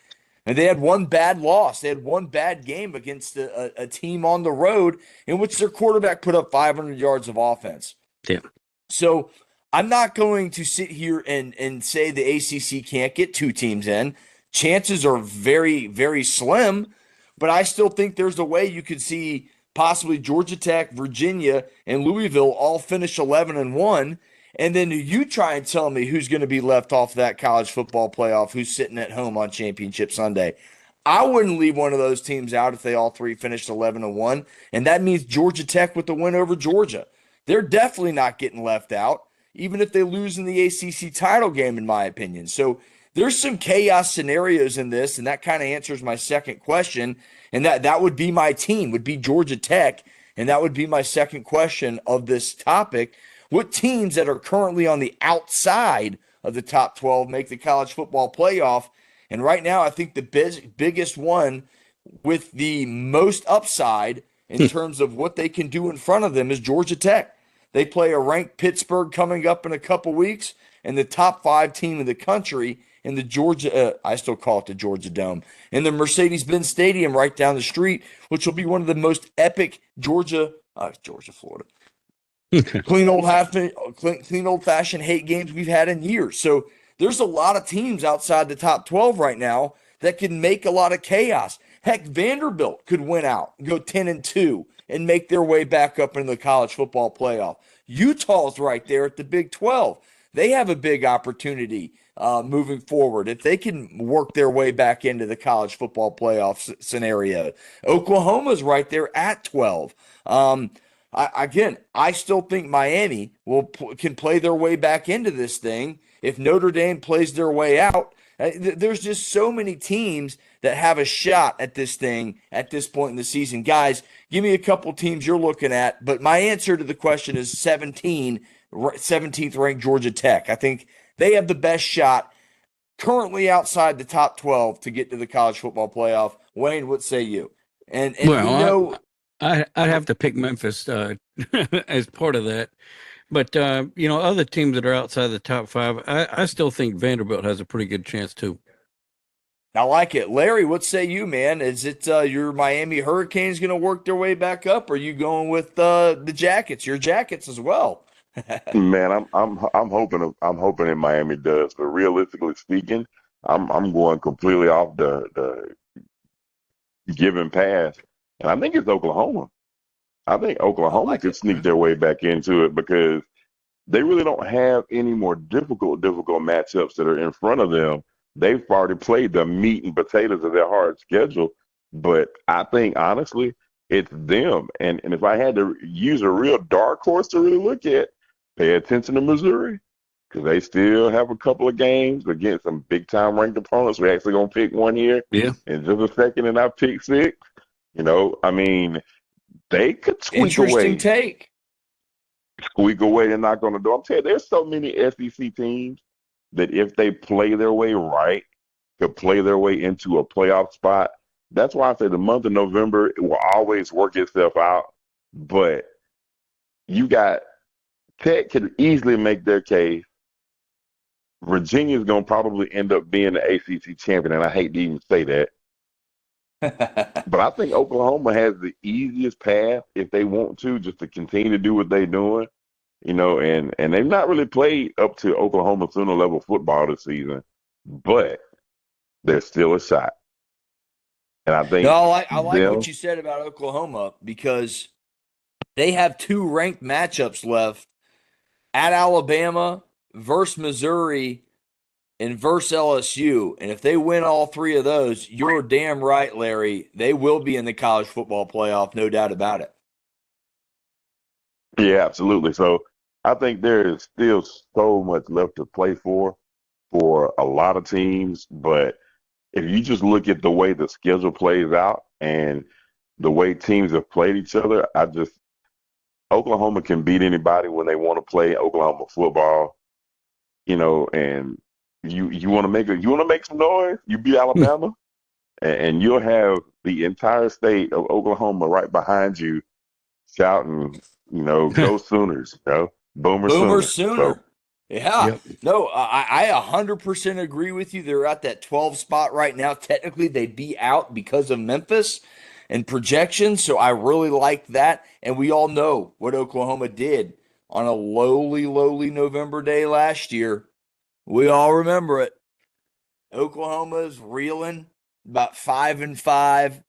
And they had 1 bad loss. They had 1 bad game against a team on the road in which their quarterback put up 500 yards of offense. Yeah. So I'm not going to sit here and say the ACC can't get 2 teams in. Chances are very, very slim, but I still think there's a way you could see possibly Georgia Tech, Virginia, and Louisville all finish 11-1. And then you try and tell me who's going to be left off that college football playoff, who's sitting at home on Championship Sunday. I wouldn't leave one of those teams out if they all 3 finished 11-1, and that means Georgia Tech with the win over Georgia. They're definitely not getting left out, even if they lose in the ACC title game, in my opinion. So there's some chaos scenarios in this, and that kind of answers my second question, and that would be my team, would be Georgia Tech, and that would be my second question of this topic. What teams that are currently on the outside of the top 12 make the college football playoff? And right now, I think the biggest one with the most upside in terms of what they can do in front of them is Georgia Tech. They play a ranked Pittsburgh coming up in a couple weeks, and the top 5 team in the country in the Georgia, I still call it the Georgia Dome, in the Mercedes-Benz Stadium right down the street, which will be one of the most epic Florida, clean old-fashioned hate games we've had in years. So there's a lot of teams outside the top 12 right now that can make a lot of chaos. Heck, Vanderbilt could win out, go 10-2, and make their way back up into the college football playoff. Utah's right there at the Big 12. They have a big opportunity moving forward if they can work their way back into the college football playoff scenario. Oklahoma's right there at 12. I still think Miami can play their way back into this thing if Notre Dame plays their way out. There's just so many teams that have a shot at this thing at this point in the season. Guys, give me a couple teams you're looking at, but my answer to the question is 17th ranked Georgia Tech. I think they have the best shot currently outside the top 12 to get to the college football playoff. Wayne, what say you? And well, I'd have to pick Memphis as part of that. But, other teams that are outside the top 5, I still think Vanderbilt has a pretty good chance, too. I like it. Larry, what say you, man? Is it your Miami Hurricanes going to work their way back up, or are you going with the Jackets, your Jackets as well? Man, I'm hoping that Miami does, but realistically speaking, I'm going completely off the given pass, and I think it's Oklahoma. I think Oklahoma could sneak their way back into it because they really don't have any more difficult matchups that are in front of them. They've already played the meat and potatoes of their hard schedule, but I think honestly it's them. And if I had to use a real dark horse to really look at, pay attention to Missouri because they still have a couple of games against some big-time ranked opponents. We're actually going to pick one here in just a second, and I pick 6. They could squeak away. Interesting take. squeak away and knock on the door. I'm telling you, there's so many SEC teams that if they play their way right, could play their way into a playoff spot. That's why I say the month of November it will always work itself out. But you got Tech could easily make their case. Virginia's going to probably end up being the ACC champion, and I hate to even say that. But I think Oklahoma has the easiest path if they want to, just to continue to do what they're doing, and they've not really played up to Oklahoma Sooner level football this season, but there's still a shot. And I think No, I like what you said about Oklahoma because they have 2 ranked matchups left at Alabama versus Missouri and versus LSU. And if they win all 3 of those, you're damn right, Larry, they will be in the college football playoff, no doubt about it. Yeah, absolutely. So I think there is still so much left to play for a lot of teams. But if you just look at the way the schedule plays out and the way teams have played each other, Oklahoma can beat anybody when they want to play Oklahoma football, and you want to make some noise, you beat Alabama, and you'll have the entire state of Oklahoma right behind you shouting, go Sooners, Boomer Boomer Sooner. Sooner. So, Yeah. Yep. No, I 100% agree with you. They're at that 12 spot right now. Technically, they'd be out because of Memphis and projections, so I really like that. And we all know what Oklahoma did on a lowly November day last year. We all remember it. Oklahoma's reeling about 5-5,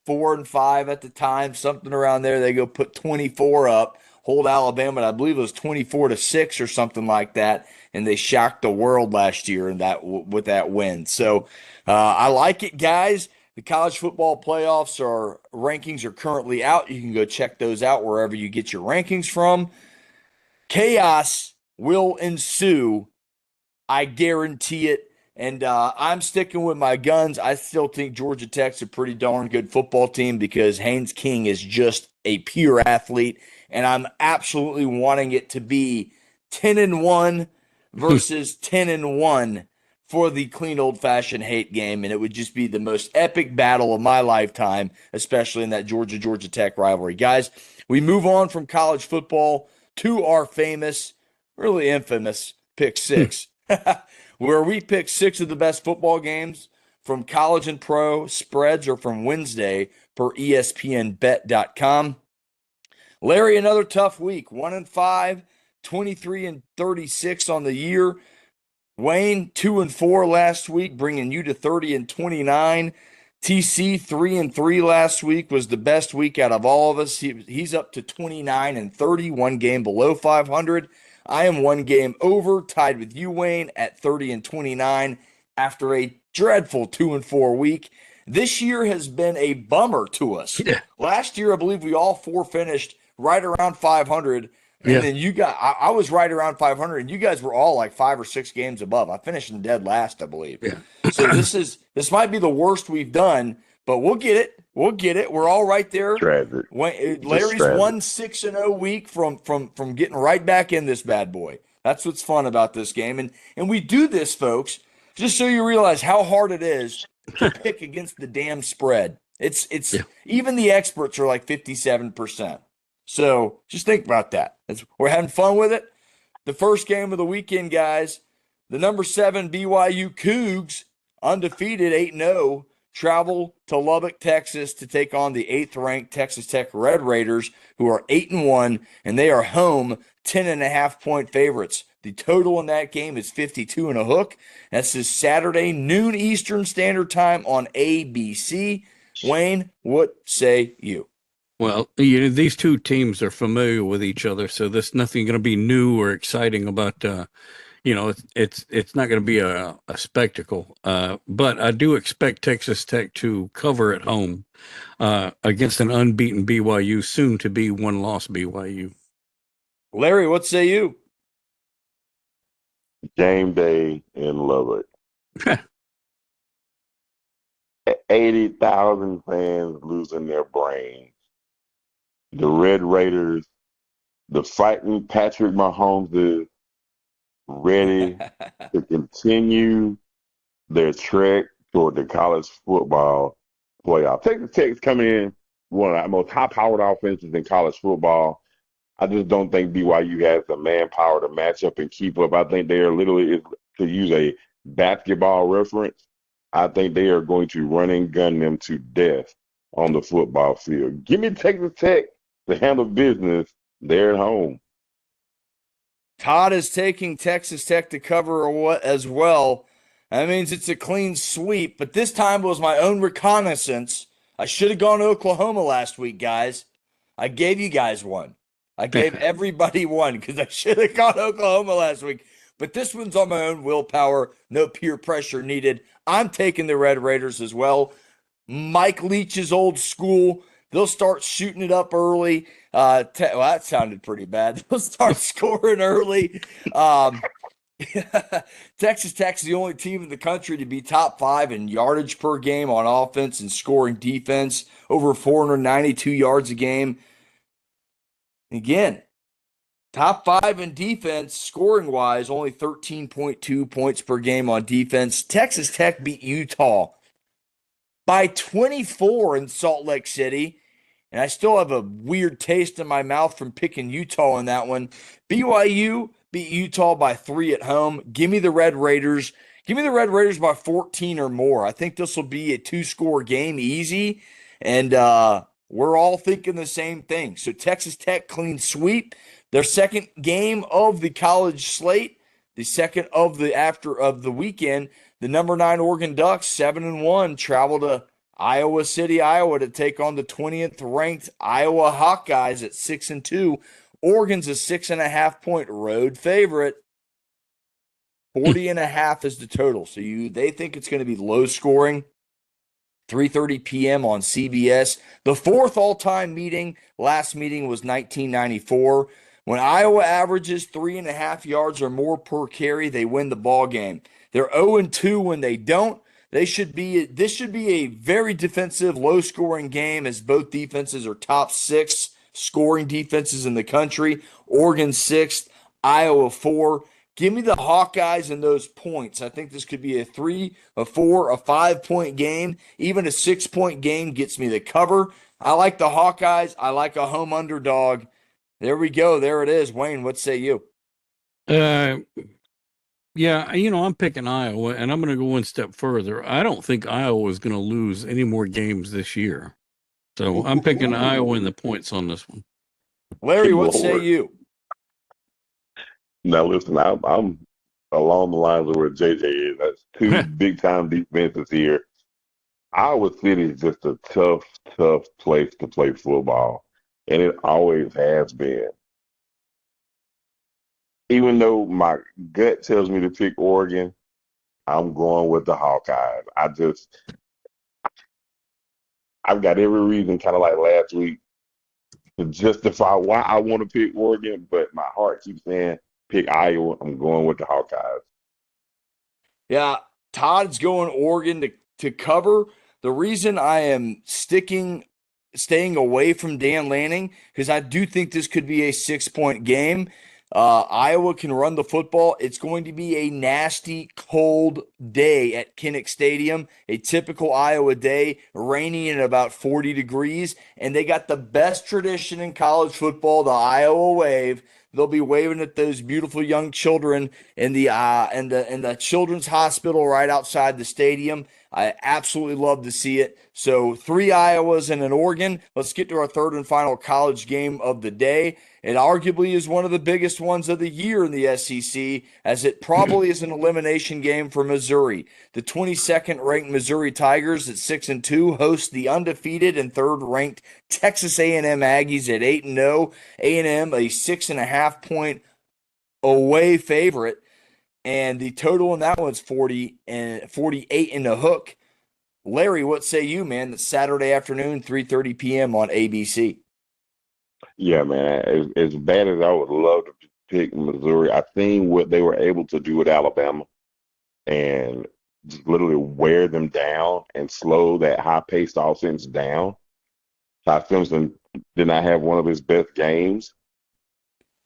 4-5 at the time, something around there. They go put 24 up, hold Alabama. I believe it was 24-6 or something like that, and they shocked the world last year with that win. So I like it, guys. The college football playoffs rankings are currently out. You can go check those out wherever you get your rankings from. Chaos will ensue. I guarantee it. And I'm sticking with my guns. I still think Georgia Tech's a pretty darn good football team because Haynes King is just a pure athlete. And I'm absolutely wanting it to be 10-1 versus 10-1 for the clean old-fashioned hate game. And it would just be the most epic battle of my lifetime, especially in that Georgia Tech rivalry. Guys, we move on from college football to our famous, really infamous Pick Six. Where we pick 6 of the best football games from college and pro spreads or from Wednesday per ESPNBet.com. Larry, another tough week. 1-5, 23-36 on the year. Wayne, 2-4 last week, bringing you to 30-29. TC, 3-3 last week, was the best week out of all of us. He's up to 29-30, 1 game below 500. I am 1 game over, tied with you, Wayne, at 30-29 after a dreadful 2-4 week. This year has been a bummer to us. Yeah. Last year, I believe we all 4 finished right around 500. And then I was right around 500, and you guys were all like 5 or 6 games above. I finished in dead last, I believe. Yeah. So this might be the worst we've done, but we'll get it. We'll get it. We're all right there. tragic. Larry's tragic. 1-6-0 week from getting right back in this bad boy. That's what's fun about this game. And we do this, folks, just so you realize how hard it is to pick against the damn spread. It's even the experts are like 57%. So just think about that. We're having fun with it. The first game of the weekend, guys, the number 7 BYU Cougs, undefeated 8-0, travel to Lubbock, Texas to take on the 8th-ranked Texas Tech Red Raiders, who are 8-1, and they are home 10.5-point favorites. The total in that game is 52 and a hook. That's this Saturday, noon Eastern Standard Time on ABC. Wayne, what say you? Well, these two teams are familiar with each other, so there's nothing going to be new or exciting about. It's not going to be a spectacle. But I do expect Texas Tech to cover at home against an unbeaten BYU, soon to be 1-loss BYU. Larry, what say you? Game day in Lubbock. 80,000 fans losing their brains. The Red Raiders The fighting Patrick Mahomes is ready to continue their trek toward the college football playoff. Texas Tech is coming in one of the most high-powered offenses in college football. I just don't think BYU has the manpower to match up and keep up. I think they are literally, to use a basketball reference, I think they are going to run and gun them to death on the football field. Give me Texas Tech to handle business there at home. Todd is taking Texas Tech to cover as well. That means it's a clean sweep, but this time was my own reconnaissance. I should have gone to Oklahoma last week, guys. I gave you guys one. I gave everybody one because I should have gone to Oklahoma last week. But this one's on my own willpower. No peer pressure needed. I'm taking the Red Raiders as well. Mike Leach's old school. They'll start shooting it up early. Well, that sounded pretty bad. They'll start scoring early. Texas Tech's the only team in the country to be top 5 in yardage per game on offense and scoring defense, over 492 yards a game. Again, top 5 in defense, scoring-wise, only 13.2 points per game on defense. Texas Tech beat Utah by 24 in Salt Lake City, and I still have a weird taste in my mouth from picking Utah in that one. BYU beat Utah by 3 at home. Give me the Red Raiders. Give me the Red Raiders by 14 or more. I think this will be a 2-score game easy, and we're all thinking the same thing. So Texas Tech clean sweep. Their second game of the college slate, the second of the weekend. The number 9 Oregon Ducks, 7-1, travel to Iowa City, Iowa, to take on the 20th ranked Iowa Hawkeyes at 6-2. Oregon's a 6.5-point road favorite. 40.5 is the total. So they think it's going to be low scoring. 3:30 p.m. on CBS. The 4th all-time meeting, last meeting was 1994. When Iowa averages 3.5 yards or more per carry, they win the ball game. They're 0-2 when they don't. This should be a very defensive, low-scoring game, as both defenses are top 6 scoring defenses in the country. Oregon 6th, Iowa 4. Give me the Hawkeyes and those points. I think this could be a 3, a 4, a 5-point game. Even a 6-point game gets me the cover. I like the Hawkeyes. I like a home underdog. There we go. There it is. Wayne, what say you? Yeah, I'm picking Iowa, and I'm going to go one step further. I don't think Iowa is going to lose any more games this year. So I'm picking Iowa in the points on this one. Larry, what say you? Now, listen, I'm along the lines of where JJ is. That's 2 big-time defenses here. Iowa City is just a tough, tough place to play football, and it always has been. Even though my gut tells me to pick Oregon, I'm going with the Hawkeyes. I've got every reason, kind of like last week, to justify why I want to pick Oregon, but my heart keeps saying pick Iowa. I'm going with the Hawkeyes. Yeah, Todd's going Oregon to cover. The reason I am staying away from Dan Lanning, because I do think this could be a 6-point game. Iowa can run the football. It's going to be a nasty, cold day at Kinnick Stadium, a typical Iowa day, rainy and about 40 degrees, and they got the best tradition in college football, the Iowa Wave. They'll be waving at those beautiful young children in the children's hospital right outside the stadium. I absolutely love to see it. So 3 Iowas and an Oregon. Let's get to our third and final college game of the day. It arguably is one of the biggest ones of the year in the SEC, as it probably is an elimination game for Missouri. The 22nd ranked Missouri Tigers at 6-2 host the undefeated and 3rd ranked Texas A&M Aggies at 8-0. A&M a 6.5-point away favorite, and the total in that one's 48 in the hook. Larry, what say you, man? That's Saturday afternoon, 3:30 p.m. on ABC. Yeah, man. As bad as I would love to pick Missouri, I think what they were able to do with Alabama and just literally wear them down and slow that high-paced offense down. Todd Simpson did not have one of his best games.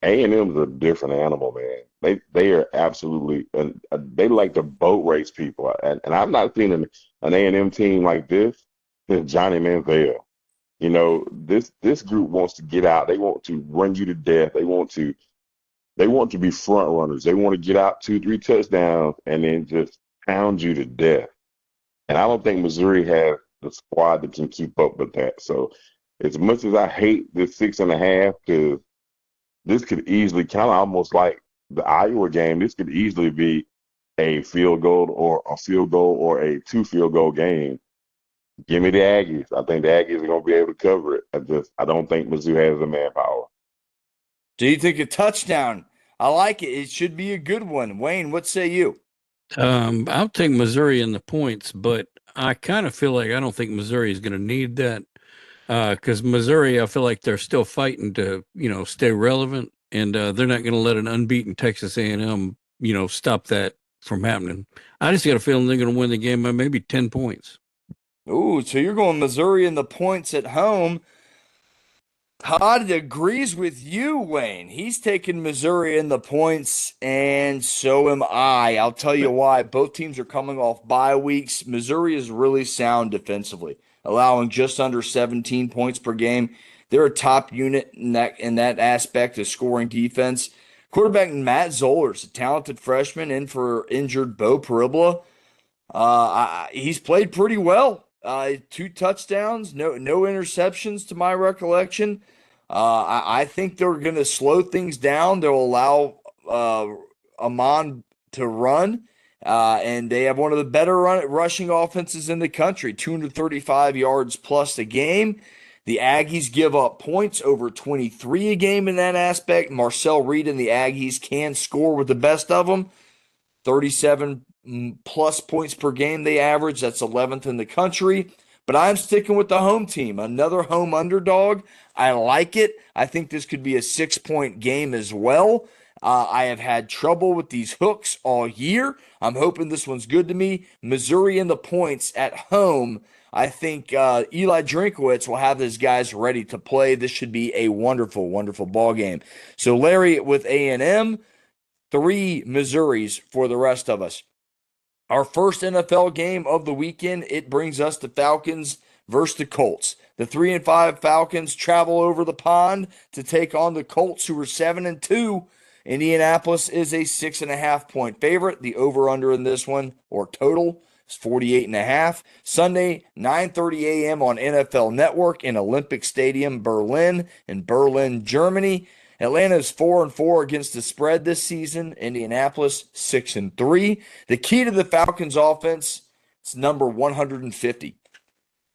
A&M's a different animal, man. They are absolutely they like to boat race people, and I've not seen an A&M team like this since Johnny Manziel. You know, this group wants to get out. They want to run you to death. They want to be front runners. They want to get out 2, 3 touchdowns and then just pound you to death. And I don't think Missouri has the squad that can keep up with that. So as much as I hate this 6.5, because this could easily kind of almost like the Iowa game, this could easily be a field goal or a 2 field goal game. Give me the Aggies. I think the Aggies are going to be able to cover it. I don't think Mizzou has the manpower. Do you think a touchdown? I like it. It should be a good one. Wayne, what say you? I'll take Missouri in the points, but I kind of feel like I don't think Missouri is going to need that because Missouri, I feel like they're still fighting to, stay relevant, and they're not going to let an unbeaten Texas A&M, stop that from happening. I just got a feeling they're going to win the game by maybe 10 points. Ooh, so you're going Missouri in the points at home. Todd agrees with you, Wayne. He's taking Missouri in the points, and so am I. I'll tell you why. Both teams are coming off bye weeks. Missouri is really sound defensively, allowing just under 17 points per game. They're a top unit in that aspect of scoring defense. Quarterback Matt Zollers, a talented freshman, in for injured Bo Peribla. He's played pretty well. 2 touchdowns, no interceptions to my recollection. I think they're going to slow things down. They'll allow Amon to run, and they have one of the better rushing offenses in the country, 235 yards plus a game. The Aggies give up points over 23 a game in that aspect. Marcel Reed and the Aggies can score with the best of them. 37 plus points per game they average. That's 11th in the country. But I'm sticking with the home team. Another home underdog. I like it. I think this could be a 6-point game as well. I have had trouble with these hooks all year. I'm hoping this one's good to me. Missouri in the points at home. I think Eli Drinkowitz will have his guys ready to play. This should be a wonderful, wonderful ball game. So Larry with A&M, 3 Missouris for the rest of us. Our first NFL game of the weekend, it brings us the Falcons versus the Colts. The 3-5 Falcons travel over the pond to take on the Colts, who are 7-2. Indianapolis is a 6.5-point favorite. The over-under in this one, or total, is 48.5. Sunday, 9:30 a.m. on NFL Network in Olympic Stadium, Berlin, in Berlin, Germany. Atlanta is 4-4 against the spread this season. Indianapolis 6-3. The key to the Falcons' offense is number 150.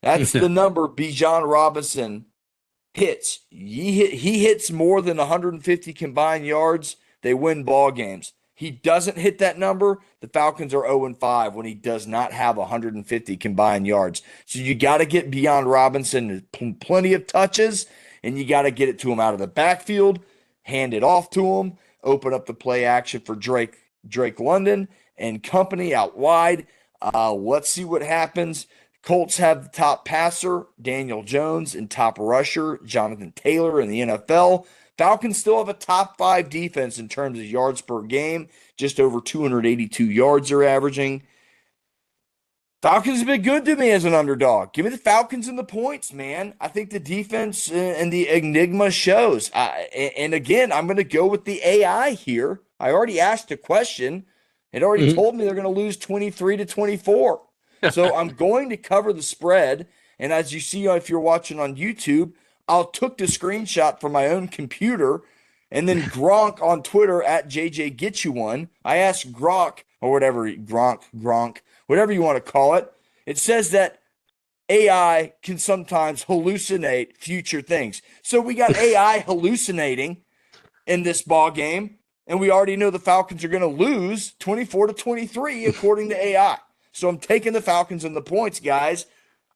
That's the number Bijan Robinson hits. He hits more than 150 combined yards, they win ball games. He doesn't hit that number, the Falcons are 0-5 when he does not have 150 combined yards. So you got to get Bijan Robinson plenty of touches, and you got to get it to him out of the backfield, hand it off to him, open up the play action for Drake London and company out wide. Let's see what happens. Colts have the top passer, Daniel Jones, and top rusher, Jonathan Taylor in the NFL. Falcons still have a top 5 defense in terms of yards per game, just over 282 yards they're averaging. Falcons have been good to me as an underdog. Give me the Falcons and the points, man. I think the defense and the enigma shows. And again, I'm going to go with the AI here. I already asked a question. It already told me they're going to lose 23-24. So I'm going to cover the spread. And as you see, if you're watching on YouTube, I'll took the screenshot from my own computer, and then Gronk on Twitter at JJ Get You One. I asked Gronk or whatever, Gronk, whatever you want to call it. It says that AI can sometimes hallucinate future things. So we got AI hallucinating in this ball game, and we already know the Falcons are going to lose 24-23 according to AI. So I'm taking the Falcons and the points, guys.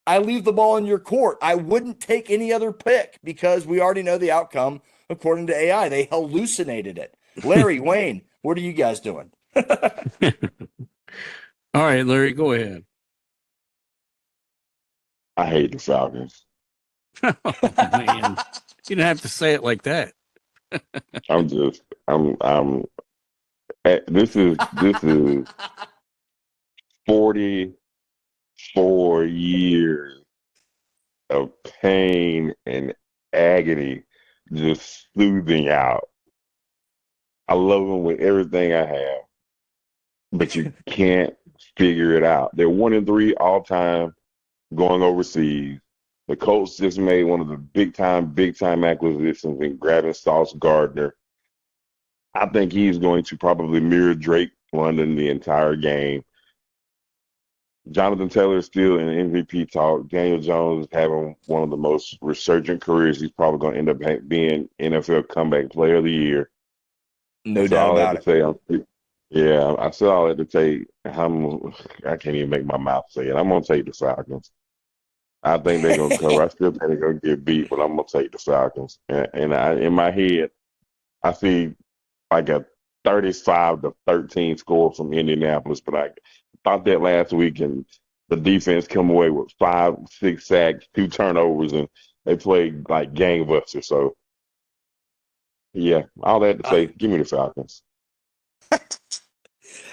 I leave the ball in your court. I wouldn't take any other pick because we already know the outcome according to AI. They hallucinated it. Larry, Wayne, what are you guys doing? All right, Larry, go ahead. I hate the Falcons. Oh, man. You didn't have to say it like that. This is 44 years of pain and agony just soothing out. I love them with everything I have, but you can't figure it out. They're 1-3 all time going overseas. The Colts just made one of the big time acquisitions in grabbing Sauce Gardner. I think he's going to probably mirror Drake London the entire game. Jonathan Taylor is still in MVP talk. Daniel Jones is having one of the most resurgent careers. He's probably going to end up being NFL Comeback Player of the Year. No So doubt all that about to it. say, I said all that to say, I can't even make my mouth say it. I'm going to take the Falcons. I think they're going to cover. I still think they're going to get beat, but I'm going to take the Falcons. And in my head, I see like a 35-13 score from Indianapolis, but I thought that last week, and the defense come away with 5-6 sacks, 2 turnovers, and they played like gangbusters. So, yeah, all that to say, give me the Falcons. I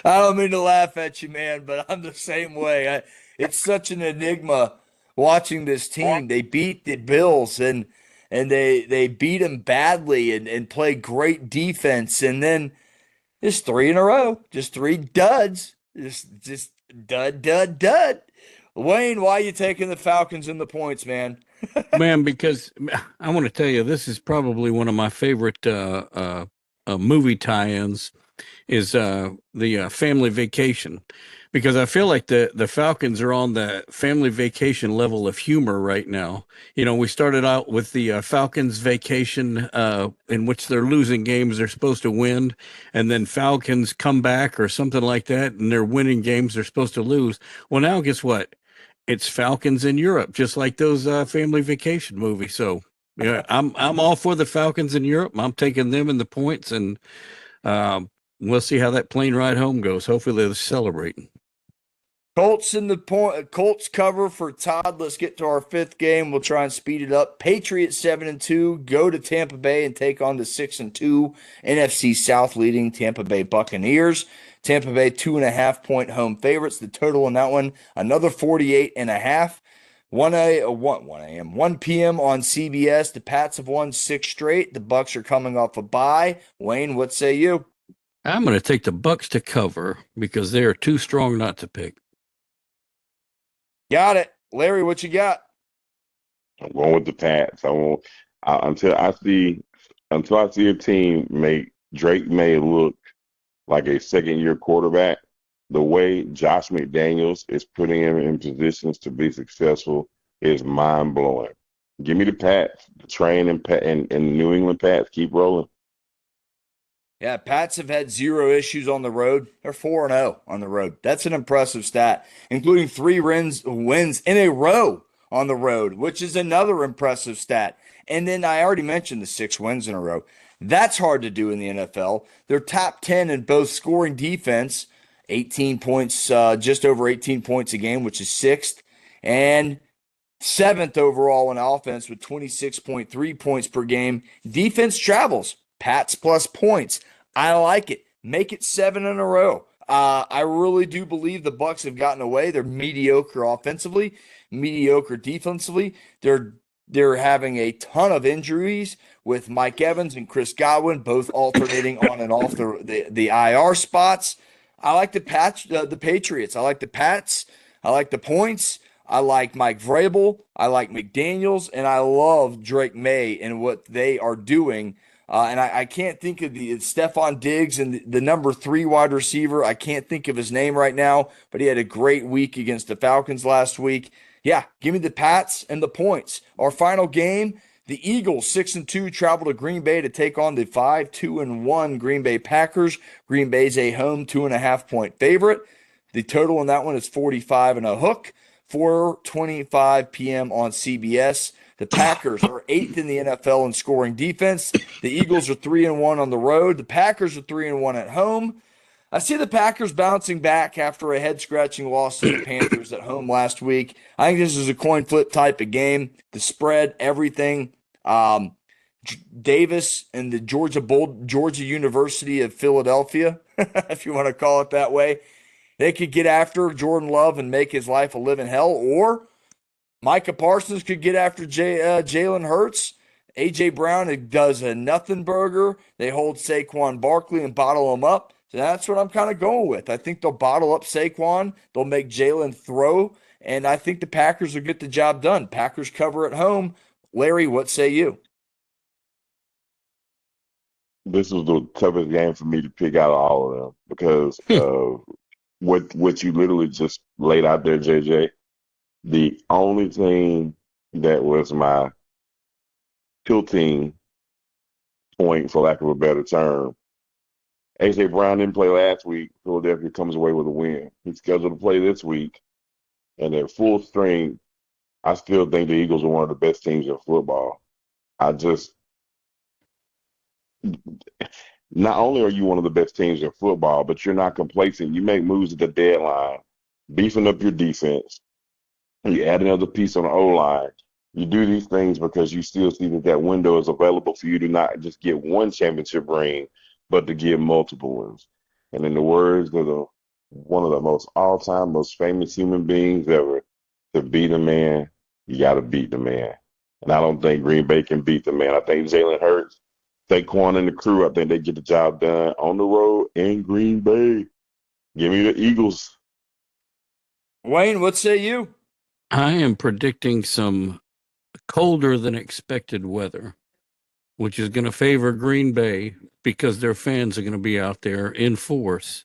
don't mean to laugh at you, man, but I'm the same way. It's such an enigma watching this team. They beat the Bills and they beat them badly and play great defense, and then just 3 in a row, just 3 duds, just dud dud dud. Wayne, why are you taking the Falcons in the points, man? Man, because I want to tell you, this is probably one of my favorite movie tie-ins is the Family Vacation, because I feel like the Falcons are on the Family Vacation level of humor right now. You know, we started out with the Falcons Vacation, in which they're losing games they're supposed to win, and then Falcons come back or something like that, and they're winning games they're supposed to lose. Well, now guess what? It's Falcons in Europe, just like those Family Vacation movies. So yeah, I'm all for the Falcons in Europe. I'm taking them in the points, and we'll see how that plane ride home goes. Hopefully they're celebrating. Colts in the point. Colts cover for Todd. Let's get to our 5th game. We'll try and speed it up. Patriots 7-2 go to Tampa Bay and take on the 6-2 NFC South leading Tampa Bay Buccaneers. Tampa Bay 2.5-point home favorites. The total in that one another 48.5. 1 p.m. on CBS. The Pats have won 6 straight. The Bucs are coming off a bye. Wayne, what say you? I'm going to take the Bucs to cover because they are too strong not to pick. Got it. Larry, what you got? I'm going with the Pats. Until I see a team make Drake May look like a second-year quarterback. The way Josh McDaniels is putting him in positions to be successful is mind-blowing. Give me the Pats. The train and the New England Pats keep rolling. Yeah, Pats have had 0 issues on the road. They're 4-0 on the road. That's an impressive stat, including 3 wins in a row on the road, which is another impressive stat. And then I already mentioned the 6 wins in a row. That's hard to do in the NFL. They're top 10 in both scoring defense, 18 points, just over 18 points a game, which is 6th, and 7th overall in offense with 26.3 points per game. Defense travels. Pats plus points. I like it. Make it 7 in a row. I really do believe the Bucs have gotten away. They're mediocre offensively, mediocre defensively. They're having a ton of injuries with Mike Evans and Chris Godwin both alternating on and off the IR spots. I like the Patriots. I like the Pats. I like the points. I like Mike Vrabel. I like McDaniels, and I love Drake May and what they are doing. And I can't think of the Stephon Diggs and the number 3 wide receiver. I can't think of his name right now, but he had a great week against the Falcons last week. Yeah, give me the Pats and the points. Our final game, the Eagles 6-2 travel to Green Bay to take on the 5-2-1 Green Bay Packers. Green Bay's a home 2.5-point favorite. The total in that one is 45 and a hook. 4:25 p.m. on CBS. The Packers are 8th in the NFL in scoring defense. The Eagles are 3-1 on the road. The Packers are 3-1 at home. I see the Packers bouncing back after a head-scratching loss to the Panthers at home last week. I think this is a coin flip type of game. The spread, everything. Davis and the Georgia University of Philadelphia, if you want to call it that way. They could get after Jordan Love and make his life a living hell, or Micah Parsons could get after Jalen Hurts. A.J. Brown does a nothing burger. They hold Saquon Barkley and bottle him up. So that's what I'm kind of going with. I think they'll bottle up Saquon. They'll make Jalen throw. And I think the Packers will get the job done. Packers cover at home. Larry, what say you? This was the toughest game for me to pick out of all of them because what you literally just laid out there, JJ. The only thing that was my tilting point, for lack of a better term, A.J. Brown didn't play last week. Philadelphia comes away with a win. He's scheduled to play this week. And at full strength, I still think the Eagles are one of the best teams in football. Not only are you one of the best teams in football, but you're not complacent. You make moves at the deadline, beefing up your defense. You add another piece on the O-line. You do these things because you still see that window is available for you to not just get one championship ring, but to get multiple ones. And in the words of one of the most all-time, most famous human beings ever, to beat a man, you got to beat the man. And I don't think Green Bay can beat the man. I think Jalen Hurts, Saquon, and the crew, I think they get the job done on the road in Green Bay. Give me the Eagles. Wayne, what say you? I am predicting some colder than expected weather, which is going to favor Green Bay because their fans are going to be out there in force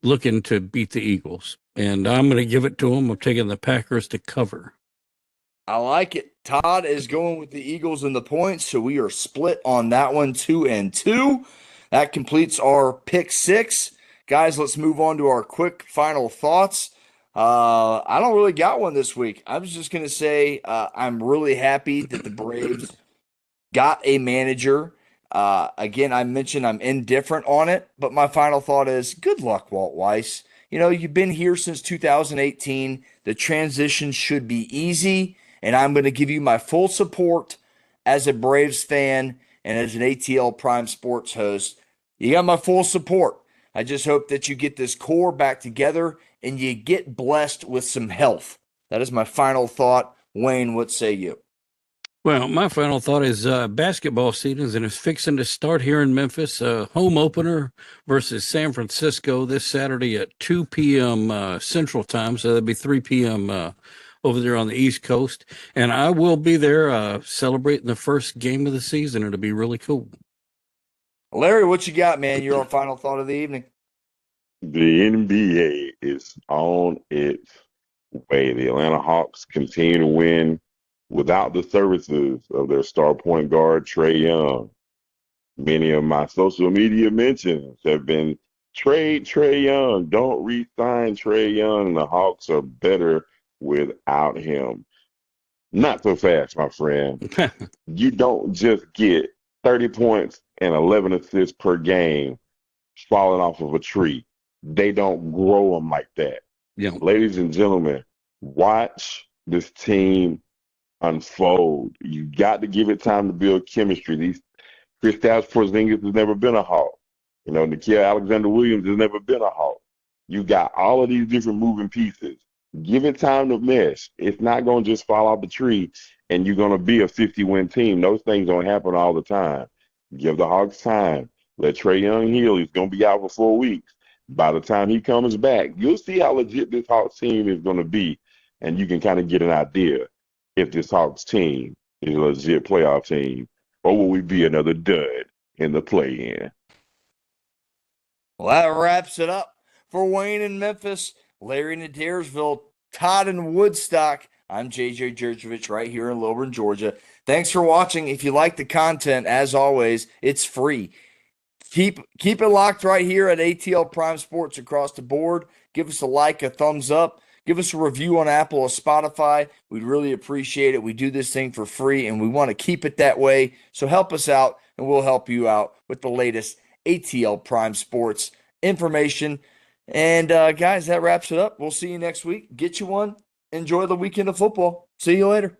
looking to beat the Eagles. And I'm going to give it to them. I'm taking the Packers to cover. I like it. Todd is going with the Eagles in the points, so we are split on that one, 2-2. That completes our pick six. Guys, let's move on to our quick final thoughts. I don't really got one this week. I was just going to say I'm really happy that the Braves got a manager. Again, I mentioned I'm indifferent on it, but my final thought is good luck, Walt Weiss. You know, you've been here since 2018. The transition should be easy, and I'm going to give you my full support as a Braves fan and as an ATL Prime Sports host. You got my full support. I just hope that you get this core back together and you get blessed with some health. That is my final thought. Wayne, what say you? Well, my final thought is basketball season is fixing to start here in Memphis. Home opener versus San Francisco this Saturday at 2 p.m. Central Time. So that'd be 3 p.m. Over there on the East Coast. And I will be there celebrating the first game of the season. It'll be really cool. Larry, what you got, man? Your final thought of the evening. The NBA is on its way. The Atlanta Hawks continue to win without the services of their star point guard, Trae Young. Many of my social media mentions have been trade Trae Young. Don't re-sign Trae Young. The Hawks are better without him. Not so fast, my friend. You don't just get 30 points and 11 assists per game falling off of a tree. They don't grow them like that. Yeah. Ladies and gentlemen, watch this team unfold. You got to give it time to build chemistry. Kristaps Porzingis has never been a Hawk. You know, Nickeil Alexander-Williams has never been a Hawk. You got all of these different moving pieces. Give it time to mesh. It's not going to just fall off the tree and you're going to be a 50-win team. Those things don't happen all the time. Give the Hawks time. Let Trae Young heal. He's going to be out for 4 weeks. By the time he comes back, you'll see how legit this Hawks team is going to be, and you can kind of get an idea if this Hawks team is a legit playoff team, or will we be another dud in the play-in? Well, that wraps it up for Wayne in Memphis, Larry in Adairsville, Todd in Woodstock. I'm JJ Jurjevich right here in Lilburn, Georgia. Thanks for watching. If you like the content, as always, it's free. Keep it locked right here at ATL Prime Sports across the board. Give us a like, a thumbs up. Give us a review on Apple or Spotify. We'd really appreciate it. We do this thing for free, and we want to keep it that way. So help us out, and we'll help you out with the latest ATL Prime Sports information. And, guys, that wraps it up. We'll see you next week. Get you one. Enjoy the weekend of football. See you later.